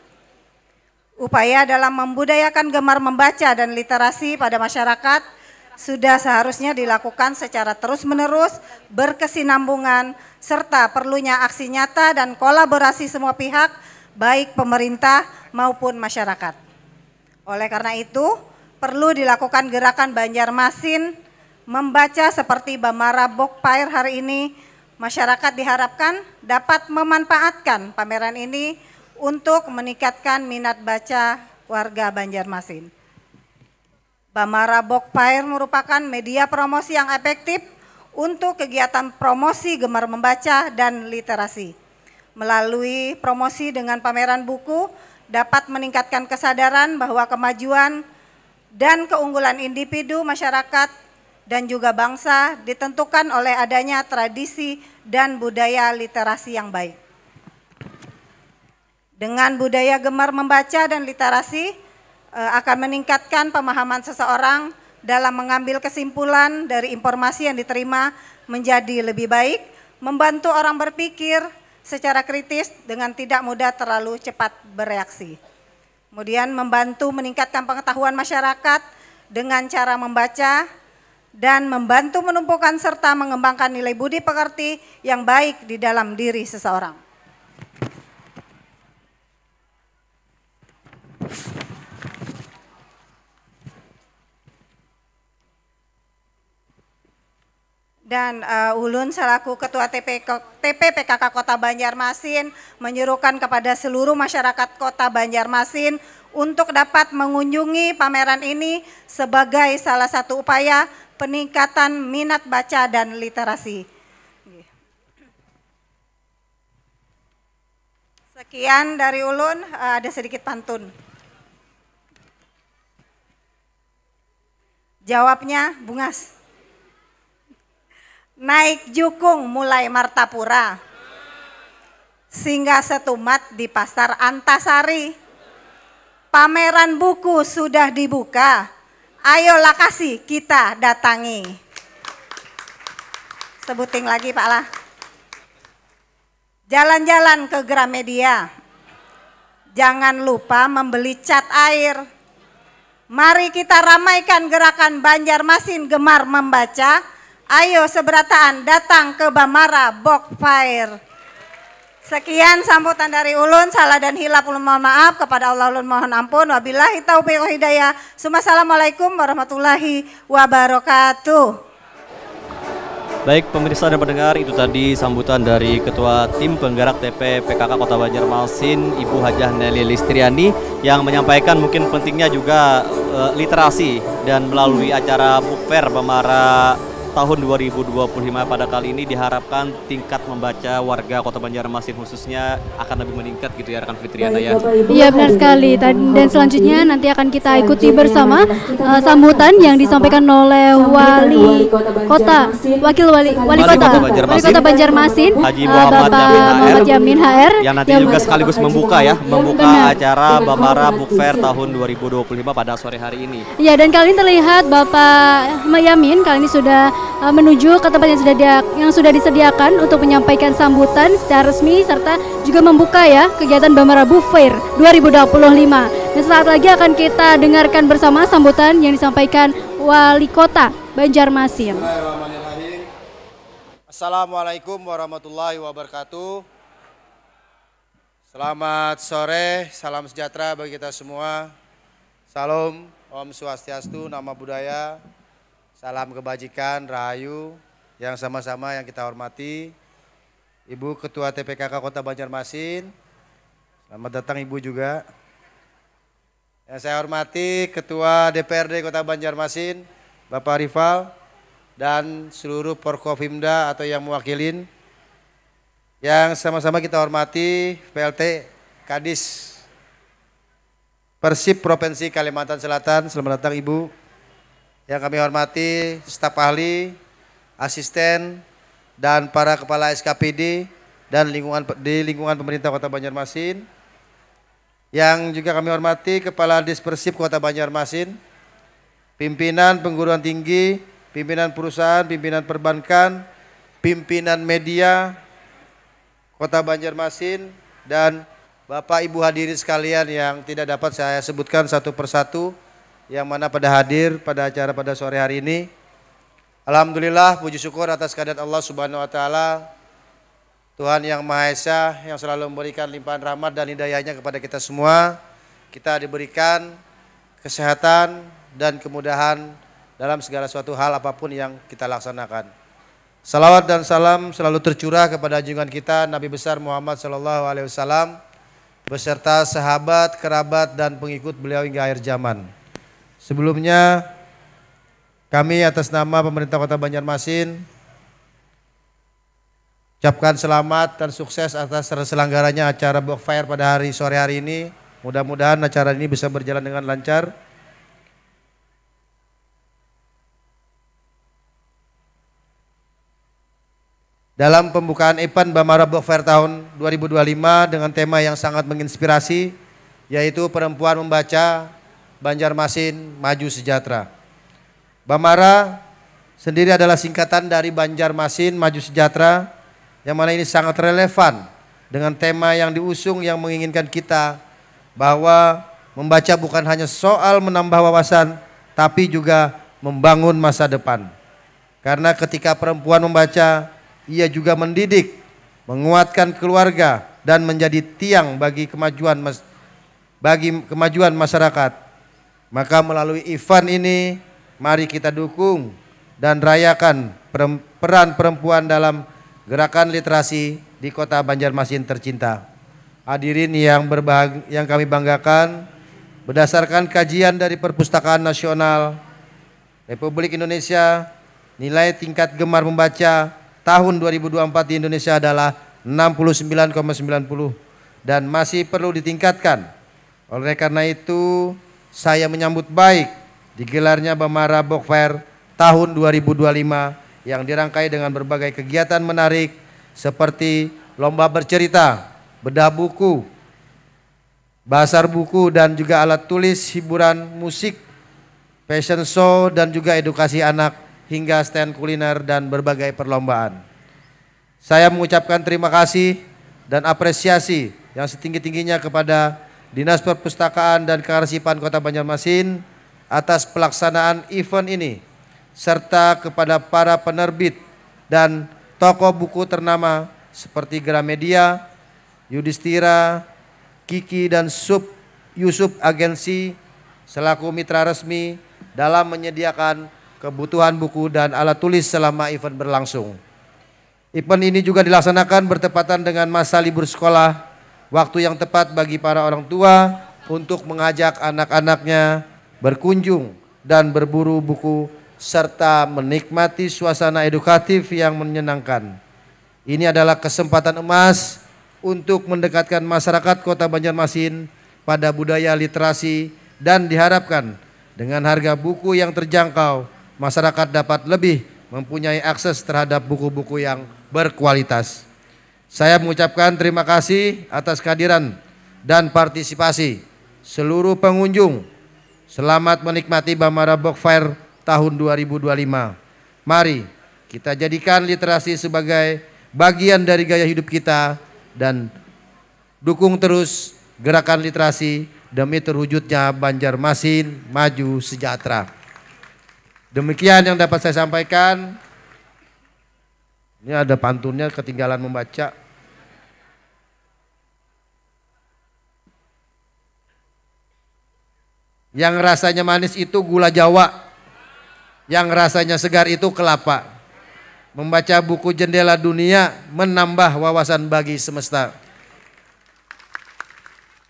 Upaya dalam membudayakan gemar membaca dan literasi pada masyarakat sudah seharusnya dilakukan secara terus-menerus, berkesinambungan, serta perlunya aksi nyata dan kolaborasi semua pihak, baik pemerintah maupun masyarakat. Oleh karena itu, perlu dilakukan gerakan Banjarmasin membaca seperti Bamara Book Fair hari ini. Masyarakat diharapkan dapat memanfaatkan pameran ini untuk meningkatkan minat baca warga Banjarmasin. Bamara Book Fair merupakan media promosi yang efektif untuk kegiatan promosi gemar membaca dan literasi. Melalui promosi dengan pameran buku dapat meningkatkan kesadaran bahwa kemajuan dan keunggulan individu, masyarakat, dan juga bangsa ditentukan oleh adanya tradisi dan budaya literasi yang baik. Dengan budaya gemar membaca dan literasi akan meningkatkan pemahaman seseorang dalam mengambil kesimpulan dari informasi yang diterima menjadi lebih baik, membantu orang berpikir secara kritis dengan tidak mudah terlalu cepat bereaksi. Kemudian membantu meningkatkan pengetahuan masyarakat dengan cara membaca dan membantu menumpukan serta mengembangkan nilai budi pekerti yang baik di dalam diri seseorang. Dan Ulun selaku Ketua TPPKK Kota Banjarmasin menyuruhkan kepada seluruh masyarakat Kota Banjarmasin untuk dapat mengunjungi pameran ini sebagai salah satu upaya peningkatan minat baca dan literasi. Sekian dari Ulun, ada sedikit pantun. Jawabnya Bungas. Naik jukung mulai Martapura, singgah setumat di pasar Antasari. Pameran buku sudah dibuka, ayo lakasi kita datangi. Sebutin lagi Pak lah. Jalan-jalan ke Gramedia, jangan lupa membeli cat air. Mari kita ramaikan gerakan Banjarmasin gemar membaca. Ayo seberataan datang ke Bamara Book Fair. Sekian sambutan dari Ulun, salah dan hilaf ulun mohon maaf, kepada Allah ulun mohon ampun. Wabillahi taufiq wal hidayah. Assalamualaikum warahmatullahi wabarakatuh. Baik pemirsa dan pendengar, itu tadi sambutan dari Ketua Tim Penggerak TPPKK Kota Banjarmasin, Ibu Hajah Nelly Listriani, yang menyampaikan mungkin pentingnya juga literasi, dan melalui acara Book Fair Bamara tahun 2025 pada kali ini diharapkan tingkat membaca warga Kota Banjarmasin khususnya akan lebih meningkat gitu ya rekan Fitriana ya. Iya benar sekali. Dan selanjutnya nanti akan kita ikuti bersama sambutan yang disampaikan oleh Wali Kota Banjarmasin, Haji Bapak Muhammad Yamin HR, yang nanti juga sekaligus membuka acara Bamara Book Fair tahun 2025 pada sore hari ini. Ya, dan kali ini terlihat Bapak Yamin kali ini sudah menuju ke tempat yang sudah disediakan untuk menyampaikan sambutan secara resmi serta juga membuka ya kegiatan Bamara Book Fair 2025. Dan saat lagi akan kita dengarkan bersama sambutan yang disampaikan Wali Kota Banjarmasin. Assalamualaikum warahmatullahi wabarakatuh. Selamat sore, salam sejahtera bagi kita semua. Salam, Om Swastiastu, Nama Budaya, salam kebajikan, rahayu, yang sama-sama yang kita hormati. Ibu Ketua TPKK Kota Banjarmasin, selamat datang Ibu juga. Yang saya hormati Ketua DPRD Kota Banjarmasin, Bapak Rifal, dan seluruh Porkopimda atau yang mewakilin. Yang sama-sama kita hormati PLT Kadis Persib Provinsi Kalimantan Selatan, selamat datang Ibu. Yang kami hormati staf ahli, asisten, dan para kepala SKPD dan lingkungan pemerintah Kota Banjarmasin. Yang juga kami hormati Kepala Dispersip Kota Banjarmasin, pimpinan perguruan tinggi, pimpinan perusahaan, pimpinan perbankan, pimpinan media Kota Banjarmasin, dan Bapak Ibu hadirin sekalian yang tidak dapat saya sebutkan satu persatu yang mana pada hadir pada acara pada sore hari ini. Alhamdulillah, puji syukur atas kehadirat Allah Subhanahu wa taala, Tuhan yang Maha Esa yang selalu memberikan limpahan rahmat dan hidayahnya kepada kita semua. Kita diberikan kesehatan dan kemudahan dalam segala suatu hal apapun yang kita laksanakan. Salawat dan salam selalu tercurah kepada junjungan kita Nabi besar Muhammad sallallahu alaihi wasallam beserta sahabat, kerabat, dan pengikut beliau hingga akhir zaman. Sebelumnya, kami atas nama pemerintah Kota Banjarmasin ucapkan selamat dan sukses atas terselenggaranya acara Book Fair pada sore hari ini. Mudah-mudahan acara ini bisa berjalan dengan lancar. Dalam pembukaan event Bamara Book Fair tahun 2025 dengan tema yang sangat menginspirasi, yaitu Perempuan Membaca Banjarmasin Maju Sejahtera. Bamara sendiri adalah singkatan dari Banjarmasin Maju Sejahtera, yang mana ini sangat relevan dengan tema yang diusung yang menginginkan kita bahwa membaca bukan hanya soal menambah wawasan, tapi juga membangun masa depan. Karena ketika perempuan membaca, ia juga mendidik, menguatkan keluarga, dan menjadi tiang bagi kemajuan masyarakat. Maka melalui event ini, mari kita dukung dan rayakan peran perempuan dalam gerakan literasi di Kota Banjarmasin tercinta. Hadirin yang kami banggakan, berdasarkan kajian dari Perpustakaan Nasional Republik Indonesia, nilai tingkat gemar membaca tahun 2024 di Indonesia adalah 69,90 dan masih perlu ditingkatkan. Oleh karena itu, saya menyambut baik digelarnya Bamara Book Fair tahun 2025 yang dirangkai dengan berbagai kegiatan menarik seperti lomba bercerita, bedah buku, bazar buku, dan juga alat tulis, hiburan, musik, fashion show, dan juga edukasi anak, hingga stand kuliner dan berbagai perlombaan. Saya mengucapkan terima kasih dan apresiasi yang setinggi-tingginya kepada Dinas Perpustakaan dan Kearsipan Kota Banjarmasin atas pelaksanaan event ini, serta kepada para penerbit dan tokoh buku ternama seperti Gramedia, Yudhistira, Kiki, dan Yusuf Agensi selaku mitra resmi dalam menyediakan kebutuhan buku dan alat tulis selama event berlangsung. Event ini juga dilaksanakan bertepatan dengan masa libur sekolah, waktu yang tepat bagi para orang tua untuk mengajak anak-anaknya berkunjung dan berburu buku serta menikmati suasana edukatif yang menyenangkan. Ini adalah kesempatan emas untuk mendekatkan masyarakat Kota Banjarmasin pada budaya literasi dan diharapkan dengan harga buku yang terjangkau, masyarakat dapat lebih mempunyai akses terhadap buku-buku yang berkualitas. Saya mengucapkan terima kasih atas kehadiran dan partisipasi seluruh pengunjung. Selamat menikmati Bamara Book Fair tahun 2025. Mari kita jadikan literasi sebagai bagian dari gaya hidup kita dan dukung terus gerakan literasi demi terwujudnya Banjarmasin maju sejahtera. Demikian yang dapat saya sampaikan. Ini ada pantunnya, ketinggalan membaca. Yang rasanya manis itu gula Jawa, yang rasanya segar itu kelapa. Membaca buku Jendela Dunia menambah wawasan bagi semesta.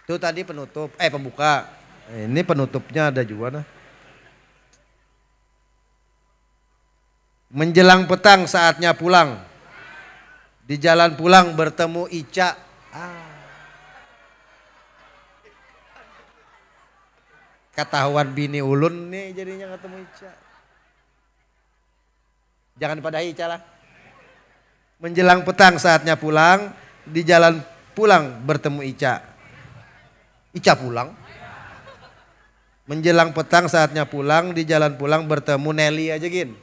Itu tadi penutup, pembuka. Ini penutupnya ada juga. Menjelang petang saatnya pulang. Di jalan pulang bertemu Ica. Ketahuan bini ulun nih jadinya ketemu Ica. Jangan pada Ica lah. Menjelang petang saatnya pulang. Di jalan pulang bertemu Ica. Ica pulang. Menjelang petang saatnya pulang, di jalan pulang bertemu Nelly aja gin.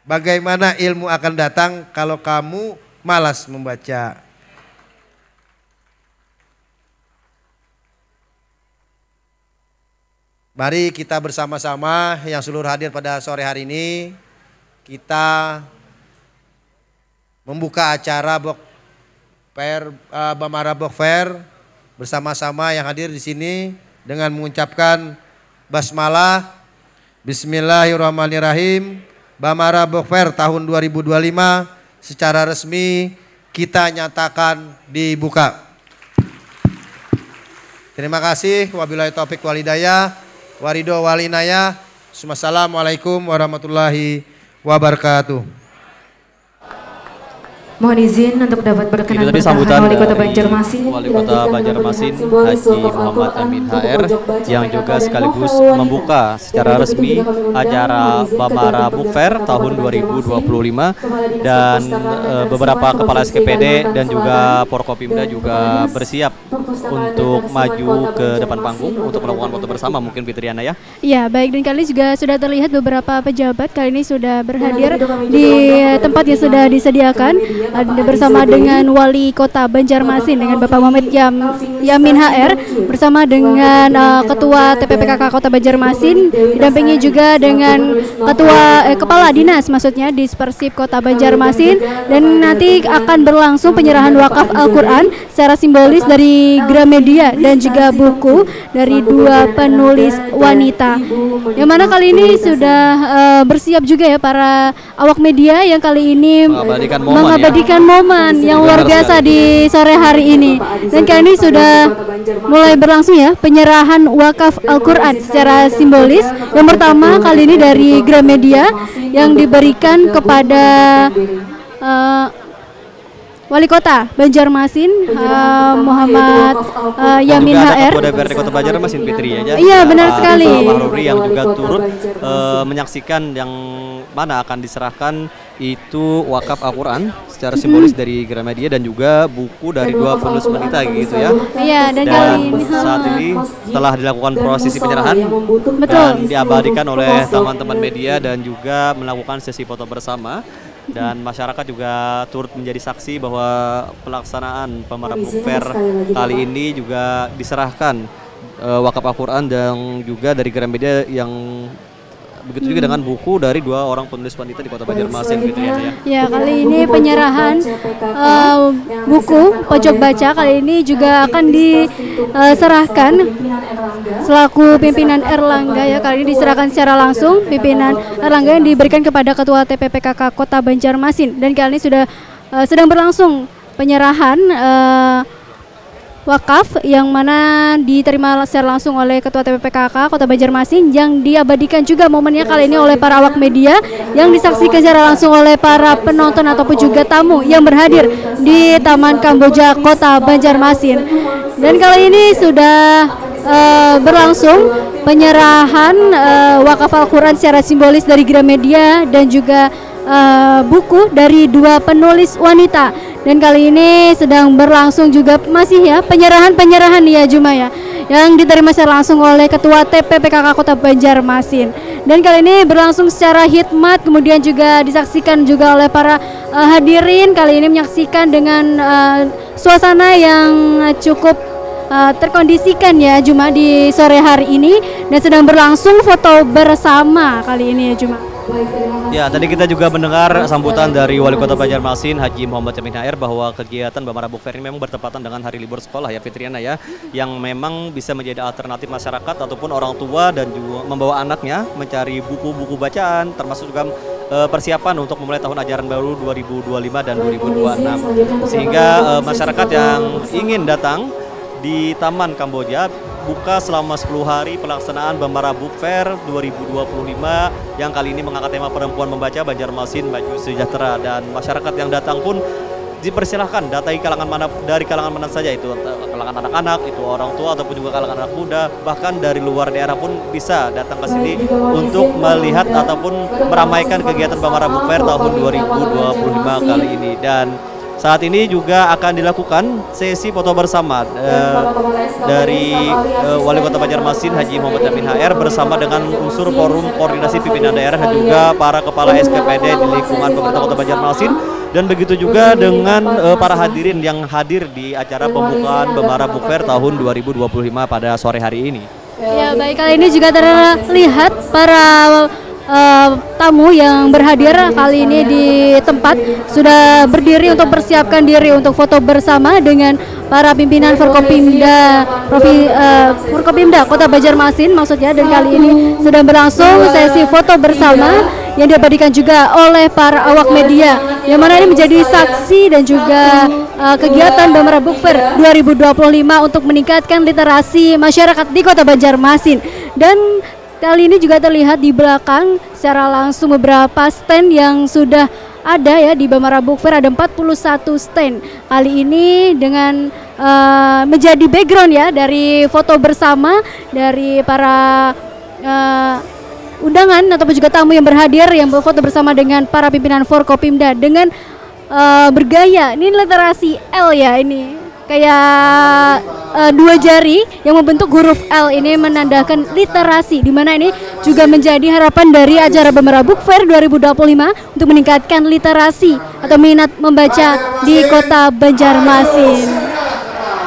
Bagaimana ilmu akan datang kalau kamu malas membaca? Mari kita bersama-sama yang seluruh hadir pada sore hari ini, kita membuka acara Bamara Book Fair bersama-sama yang hadir di sini dengan mengucapkan basmalah. Bismillahirrahmanirrahim. Bamara Book Fair tahun 2025 secara resmi kita nyatakan dibuka. Terima kasih. Wabillahi taufik walhidayah. Warido walinaya. Assalamualaikum warahmatullahi wabarakatuh. Mohon izin untuk dapat berkenan bertahan Wali Kota Banjarmasin. Wali Kota Banjarmasin Haji Muhammad Amin HR yang juga sekaligus membuka secara resmi acara Bamara Book Fair tahun 2025 dan beberapa kepala SKPD dan juga Porkopimda juga bersiap untuk maju ke depan panggung untuk melakukan foto bersama, mungkin Fitriana ya. Iya, baik, dan kali ini juga sudah terlihat beberapa pejabat kali ini sudah berhadir di tempat yang sudah disediakan. Bersama dengan Wali Kota Banjarmasin dengan Bapak Muhammad Yamin HR, bersama dengan Ketua TPPKK Kota Banjarmasin, didampingi juga dengan Kepala Dinas maksudnya Dispersip Kota Banjarmasin, dan nanti akan berlangsung penyerahan wakaf Al-Quran secara simbolis dari Gramedia dan juga buku dari dua penulis wanita, yang mana kali ini sudah bersiap juga ya para awak media yang kali ini mengabadikan momen yang luar biasa di sore hari ini. Dan kali ini sudah mulai berlangsung ya penyerahan wakaf Al-Quran secara simbolis. Yang pertama kali ini dari Gramedia yang diberikan kepada Wali Kota Banjarmasin Muhammad Yamin HR. Ketua DPRD Kota Banjarmasin Fitri ya. Iya, benar sekali. Pahruri yang juga turut menyaksikan yang mana akan diserahkan itu wakaf Al-Quran secara simbolis dari Gramedia dan juga buku dari dua penulis wanita gitu ya. Iya, dan saat ini telah dilakukan prosesi penyerahan dan diabadikan oleh teman-teman media dan juga melakukan sesi foto bersama. Dan masyarakat juga turut menjadi saksi bahwa pelaksanaan Bamara Book Fair kali ini juga diserahkan wakaf Al-Quran dan juga dari Gramedia yang begitu juga dengan buku dari dua orang penulis wanita di Kota Banjarmasin gitu ya. Ya, kali ini penyerahan buku pojok baca kali ini juga akan diserahkan selaku pimpinan Erlangga ya. Kali ini diserahkan secara langsung pimpinan Erlangga yang diberikan kepada Ketua TPPKK Kota Banjarmasin, dan kali ini sudah sedang berlangsung penyerahan wakaf yang mana diterima secara langsung oleh Ketua TPPKK Kota Banjarmasin, yang diabadikan juga momennya kali ini oleh para awak media, yang disaksikan secara langsung oleh para penonton ataupun juga tamu yang berhadir di Taman Kamboja Kota Banjarmasin. Dan kali ini sudah berlangsung penyerahan wakaf Al-Quran secara simbolis dari Gramedia dan juga buku dari 2 penulis wanita. Dan kali ini sedang berlangsung juga masih ya penyerahan ya Juma ya, yang diterima secara langsung oleh Ketua TPPKK Kota Banjarmasin. Dan kali ini berlangsung secara hikmat, kemudian juga disaksikan juga oleh para hadirin. Kali ini menyaksikan dengan suasana yang cukup terkondisikan ya Juma di sore hari ini, dan sedang berlangsung foto bersama kali ini ya Juma. Ya, tadi kita juga mendengar sambutan dari Wali Kota Banjarmasin Haji Muhammad Yamin Hair bahwa kegiatan Bamara Book Fair ini memang bertepatan dengan hari libur sekolah ya Fitriana ya, yang memang bisa menjadi alternatif masyarakat ataupun orang tua dan juga membawa anaknya mencari buku-buku bacaan, termasuk juga persiapan untuk memulai tahun ajaran baru 2025 dan 2026. Sehingga masyarakat yang ingin datang di Taman Kamboja buka selama 10 hari pelaksanaan Bambara Book Fair 2025 yang kali ini mengangkat tema perempuan membaca Banjarmasin Maju Sejahtera, dan masyarakat yang datang pun dipersilahkan dari kalangan mana saja, itu kalangan anak-anak, itu orang tua ataupun juga kalangan anak muda, bahkan dari luar daerah pun bisa datang ke sini untuk melihat ataupun meramaikan kegiatan Bambara Book Fair tahun 2025 kali ini. Dan saat ini juga akan dilakukan sesi foto bersama dari Wali Kota Banjarmasin Haji Muhammad Yamin HR bersama dengan unsur forum koordinasi pimpinan daerah dan juga para kepala SKPD di lingkungan pemerintah Kota Banjarmasin, dan begitu juga dengan para hadirin yang hadir di acara pembukaan Bambara Book Fair tahun 2025 pada sore hari ini. Ya baik, kali ini juga terlihat para tamu yang berhadir kali ini di tempat sudah berdiri untuk persiapkan diri untuk foto bersama dengan para pimpinan Forkopimda Kota Banjarmasin maksudnya. Dan kali ini sudah berlangsung sesi foto bersama yang diabadikan juga oleh para awak media, yang mana ini menjadi saksi dan juga kegiatan Bambara Book Fair 2025 untuk meningkatkan literasi masyarakat di Kota Banjarmasin. Dan kali ini juga terlihat di belakang secara langsung beberapa stand yang sudah ada ya di Bambara Book Fair. Ada 41 stand kali ini dengan menjadi background ya dari foto bersama dari para undangan ataupun juga tamu yang berhadir yang berfoto bersama dengan para pimpinan Forkopimda dengan bergaya ini literasi L ya, ini kayak 2 jari yang membentuk huruf L ini menandakan literasi, di mana ini juga menjadi harapan dari acara Bambara Book Fair 2025 untuk meningkatkan literasi atau minat membaca di Kota Banjarmasin.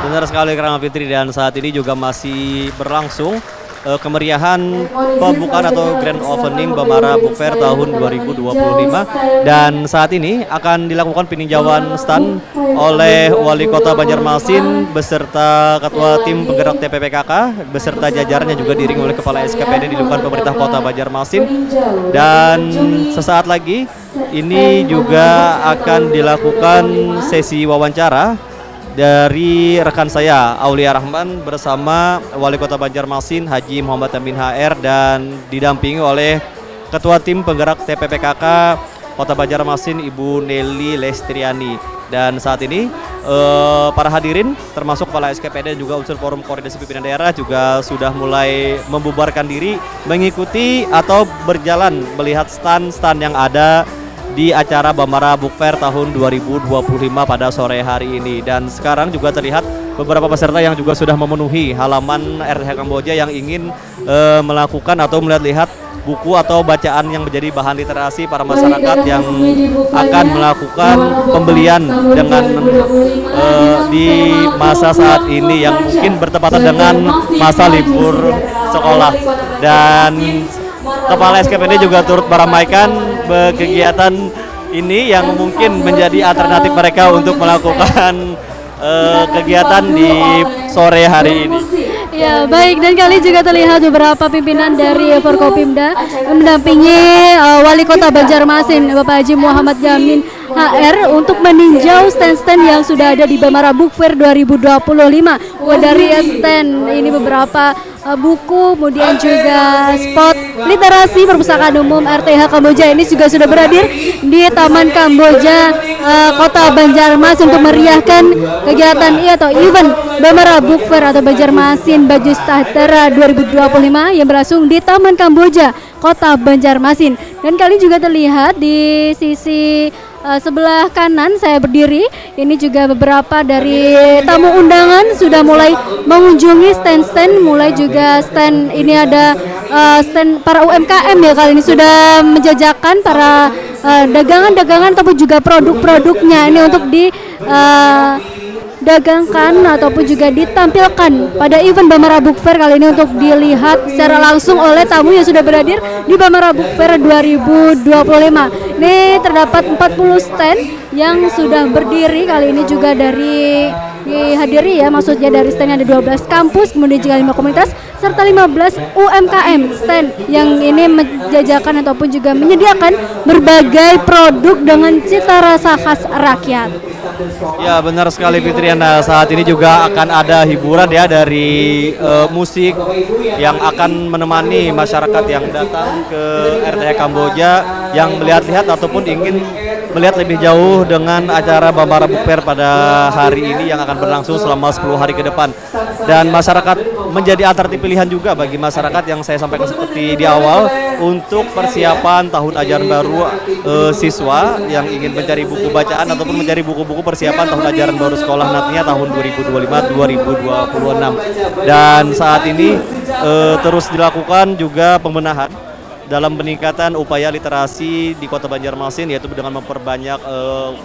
Benar sekali Karang Fitri, dan saat ini juga masih berlangsung kemeriahan pembukaan atau grand opening Bambara Book Fair tahun 2025, dan saat ini akan dilakukan peninjauan stand oleh Wali Kota Banjarmasin beserta Ketua Tim Penggerak TPPKK beserta jajarannya juga diiringi oleh Kepala SKPD di lingkungan pemerintah Kota Banjarmasin. Dan sesaat lagi ini juga akan dilakukan sesi wawancara dari rekan saya Aulia Rahman bersama Wali Kota Banjarmasin Haji Muhammad Yamin HR dan didampingi oleh Ketua Tim Penggerak TPPKK Kota Banjarmasin Ibu Nelly Lestriani. Dan saat ini para hadirin termasuk Kepala SKPD dan juga unsur forum koordinasi pimpinan daerah juga sudah mulai membubarkan diri mengikuti atau berjalan melihat stand-stand yang ada di acara Bambara Book Fair tahun 2025 pada sore hari ini. Dan sekarang juga terlihat beberapa peserta yang juga sudah memenuhi halaman RTH Kamboja yang ingin melakukan atau melihat-lihat buku atau bacaan yang menjadi bahan literasi para masyarakat yang akan melakukan pembelian dengan di masa saat ini yang mungkin bertepatan dengan masa libur sekolah. Dan Kepala SKPD juga turut meramaikan kegiatan ini yang mungkin menjadi alternatif mereka untuk melakukan kegiatan di sore hari ini. Ya baik, dan kali juga terlihat beberapa pimpinan dari Forkopimda mendampingi Wali Kota Banjarmasin Bapak Haji Muhammad Yamin HR untuk meninjau stand-stand yang sudah ada di Bamara Book Fair 2025. Dari stand ini beberapa buku, kemudian juga spot literasi perpustakaan umum RTH Kamboja ini juga sudah beradir di Taman Kamboja Kota Banjarmasin untuk meriahkan kegiatan atau event Bamara Book Fair atau Banjarmasin Baju Sejahtera 2025 yang berlangsung di Taman Kamboja Kota Banjarmasin. Dan kali juga terlihat di sisi sebelah kanan saya berdiri, ini juga beberapa dari tamu undangan sudah mulai mengunjungi stand-stand, mulai juga stand ini ada stand para UMKM ya, kali ini sudah menjajakan para dagangan-dagangan ataupun juga produk-produknya ini untuk dagangkan ataupun juga ditampilkan pada event Bamara Book Fair kali ini untuk dilihat secara langsung oleh tamu yang sudah beradir di Bamara Book Fair 2025. Ini terdapat 40 stand yang sudah berdiri kali ini juga dari dihadiri ya, maksudnya dari stand ada 12 kampus, kemudian juga 5 komunitas serta 15 UMKM stand yang ini menjajakan ataupun juga menyediakan berbagai produk dengan cita rasa khas rakyat. Ya benar sekali Fitriana, saat ini juga akan ada hiburan ya dari musik yang akan menemani masyarakat yang datang ke RTH Kamboja yang melihat-lihat ataupun ingin melihat lebih jauh dengan acara Bamara Book Fair pada hari ini yang akan berlangsung selama 10 hari ke depan. Dan masyarakat menjadi alternatif pilihan juga bagi masyarakat yang saya sampaikan seperti di awal untuk persiapan tahun ajaran baru siswa yang ingin mencari buku bacaan ataupun mencari buku-buku persiapan tahun ajaran baru sekolah nantinya tahun 2025-2026. Dan saat ini terus dilakukan juga pembenahan dalam peningkatan upaya literasi di Kota Banjarmasin, yaitu dengan memperbanyak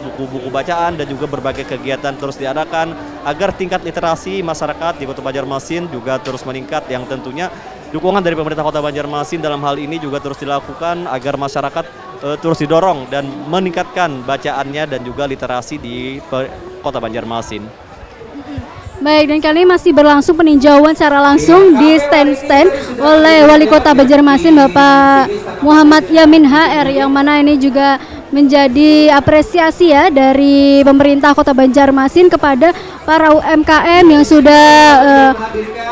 buku-buku bacaan dan juga berbagai kegiatan terus diadakan agar tingkat literasi masyarakat di Kota Banjarmasin juga terus meningkat, yang tentunya dukungan dari pemerintah Kota Banjarmasin dalam hal ini juga terus dilakukan agar masyarakat terus didorong dan meningkatkan bacaannya dan juga literasi di Kota Banjarmasin. Baik, dan kali ini masih berlangsung peninjauan secara langsung di stand-stand oleh Wali Kota Banjarmasin Bapak Muhammad Yamin HR, yang mana ini juga menjadi apresiasi ya dari pemerintah Kota Banjarmasin kepada para UMKM yang sudah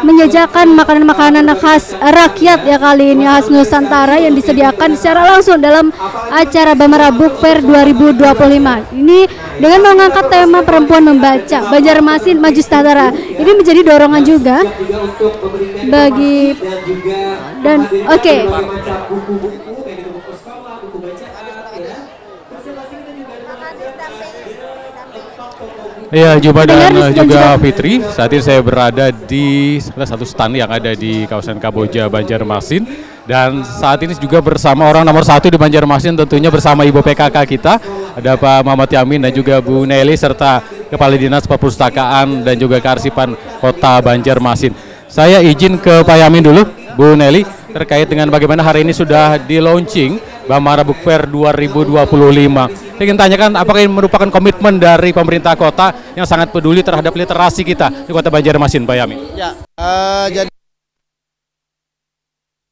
menjajakan makanan-makanan khas rakyat ya, kali ini khas Nusantara yang disediakan secara langsung dalam acara Bamara Book Fair 2025. Ini dengan mengangkat tema perempuan membaca, Banjarmasin Maju Sejahtera. Ini menjadi dorongan juga bagi dan oke. Iya, Juba dan juga Fitri, saat ini saya berada di salah satu stand yang ada di kawasan Kamboja Banjarmasin, dan saat ini juga bersama orang nomor 1 di Banjarmasin, tentunya bersama Ibu PKK kita, ada Pak Muhammad Yamin dan juga Bu Nelly serta Kepala Dinas Perpustakaan dan juga Kearsipan Kota Banjarmasin. Saya izin ke Pak Yamin dulu, Bu Nelly, terkait dengan bagaimana hari ini sudah di launching Bamara Book Fair 2025. Saya ingin tanyakan, apakah ini merupakan komitmen dari pemerintah kota yang sangat peduli terhadap literasi kita di Kota Banjarmasin, Pak Yamin? Ya, jadi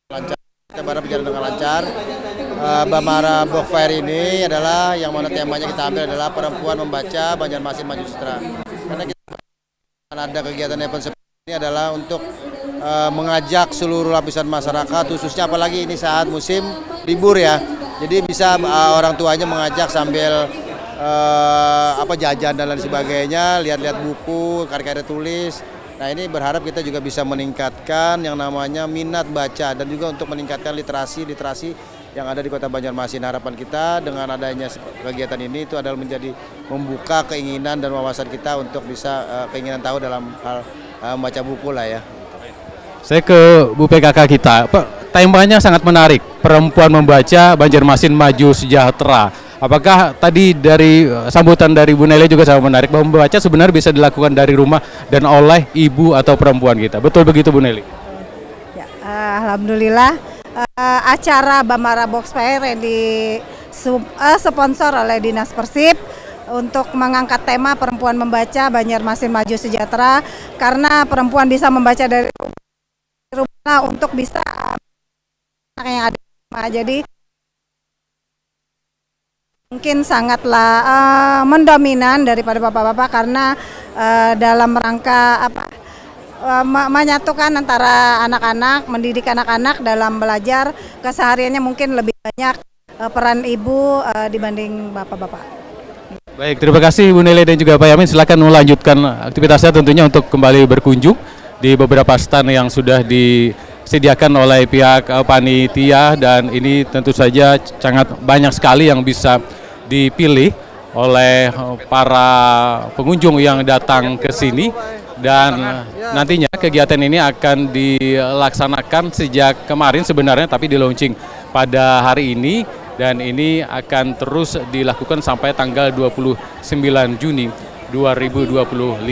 lancar, kita berjalan dengan lancar. Bamara Book Fair ini adalah yang mana temanya kita ambil adalah perempuan membaca, Banjarmasin Maju Sejahtera. Karena kita ada kegiatan event seperti ini adalah untuk mengajak seluruh lapisan masyarakat, khususnya apalagi ini saat musim libur ya. Jadi bisa orang tuanya mengajak sambil jajan dan lain sebagainya, lihat-lihat buku, karya-karya tulis. Nah, ini berharap kita juga bisa meningkatkan yang namanya minat baca dan juga untuk meningkatkan literasi yang ada di Kota Banjarmasin. Harapan kita dengan adanya kegiatan ini itu adalah menjadi membuka keinginan dan wawasan kita untuk bisa keinginan tahu dalam hal membaca buku lah ya. Saya ke Bu PKK kita, temanya sangat menarik, perempuan membaca, Banjarmasin Maju Sejahtera. Apakah tadi dari sambutan dari Bu Nelly juga sangat menarik, bahwa membaca sebenarnya bisa dilakukan dari rumah dan oleh ibu atau perempuan kita. Betul begitu Bu Nelly? Ya, alhamdulillah acara Bamara Book Fair yang sponsor oleh Dinas Persib untuk mengangkat tema perempuan membaca Banjarmasin Maju Sejahtera, karena perempuan bisa membaca dari rumah untuk bisa yang ada. Jadi mungkin sangatlah mendominan daripada bapak-bapak karena dalam rangka menyatukan antara anak-anak, mendidik anak-anak dalam belajar kesehariannya mungkin lebih banyak peran ibu dibanding bapak-bapak. Baik, terima kasih Bu Nele dan juga Pak Yamin. Silakan melanjutkan aktivitasnya tentunya untuk kembali berkunjung di beberapa stand yang sudah disediakan oleh pihak panitia, dan ini tentu saja sangat banyak sekali yang bisa dipilih oleh para pengunjung yang datang ke sini, dan nantinya kegiatan ini akan dilaksanakan sejak kemarin sebenarnya, tapi di launching pada hari ini. Dan ini akan terus dilakukan sampai tanggal 29 Juni 2025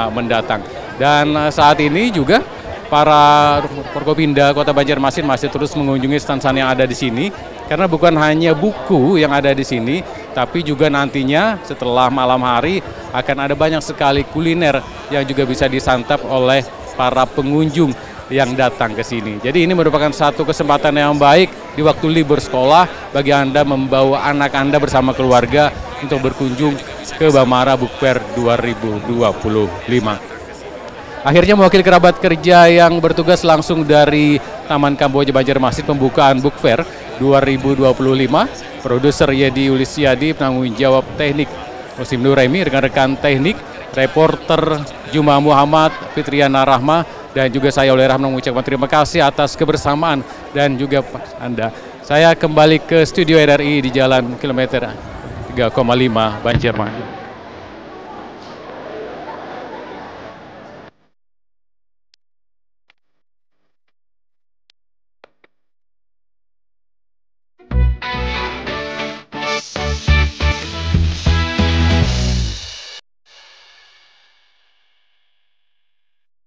mendatang. Dan saat ini juga para Forkopimda Kota Banjarmasin masih terus mengunjungi stand-stand yang ada di sini, karena bukan hanya buku yang ada di sini, tapi juga nantinya setelah malam hari akan ada banyak sekali kuliner yang juga bisa disantap oleh para pengunjung yang datang ke sini. Jadi ini merupakan satu kesempatan yang baik di waktu libur sekolah bagi Anda membawa anak Anda bersama keluarga untuk berkunjung ke Bamara Book Fair 2025. Akhirnya mewakili kerabat kerja yang bertugas langsung dari Taman Kamboja Banjarmasin pembukaan Book Fair 2025, produser Yedi Ulisiadi, penanggung jawab teknik Musim Nuremi, rekan-rekan teknik, reporter Juma Muhammad, Fitriana Rahma, dan juga saya Oleh Rahman mengucapkan terima kasih atas kebersamaan dan juga Anda. Saya kembali ke studio RRI di Jalan Kilometer 3,5 Banjarmasin.